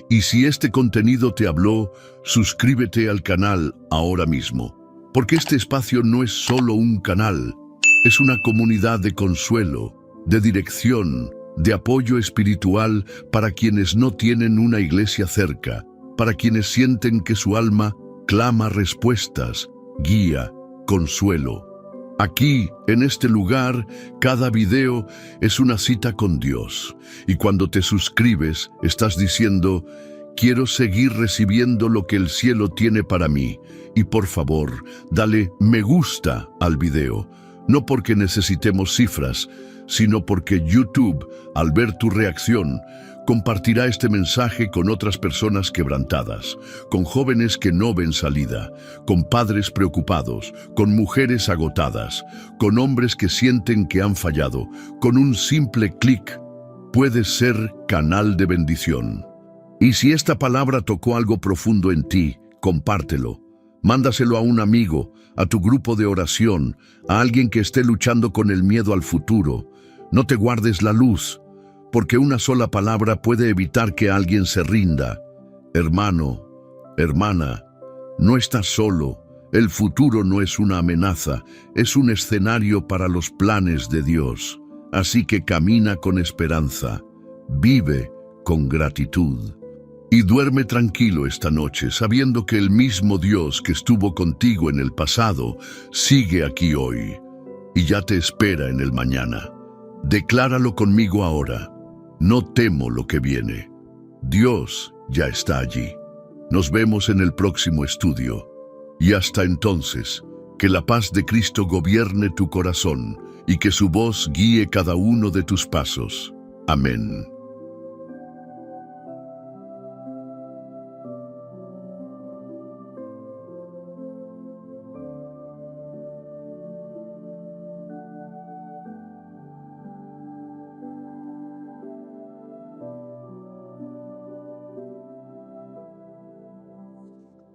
Y si este contenido te habló, suscríbete al canal ahora mismo, porque este espacio no es solo un canal, es una comunidad de consuelo, de dirección, de apoyo espiritual para quienes no tienen una iglesia cerca, para quienes sienten que su alma clama respuestas, guía, consuelo. Aquí, en este lugar, cada video es una cita con Dios. Y cuando te suscribes, estás diciendo: quiero seguir recibiendo lo que el cielo tiene para mí. Y por favor, dale me gusta al video. No porque necesitemos cifras, sino porque YouTube, al ver tu reacción, compartirá este mensaje con otras personas quebrantadas, con jóvenes que no ven salida, con padres preocupados, con mujeres agotadas, con hombres que sienten que han fallado. Con un simple clic, puedes ser canal de bendición. Y si esta palabra tocó algo profundo en ti, compártelo. Mándaselo a un amigo, a tu grupo de oración, a alguien que esté luchando con el miedo al futuro. No te guardes la luz, porque una sola palabra puede evitar que alguien se rinda. Hermano, hermana, no estás solo. El futuro no es una amenaza, es un escenario para los planes de Dios. Así que camina con esperanza, vive con gratitud. Y duerme tranquilo esta noche, sabiendo que el mismo Dios que estuvo contigo en el pasado, sigue aquí hoy, y ya te espera en el mañana. Decláralo conmigo ahora: no temo lo que viene. Dios ya está allí. Nos vemos en el próximo estudio. Y hasta entonces, que la paz de Cristo gobierne tu corazón y que su voz guíe cada uno de tus pasos. Amén.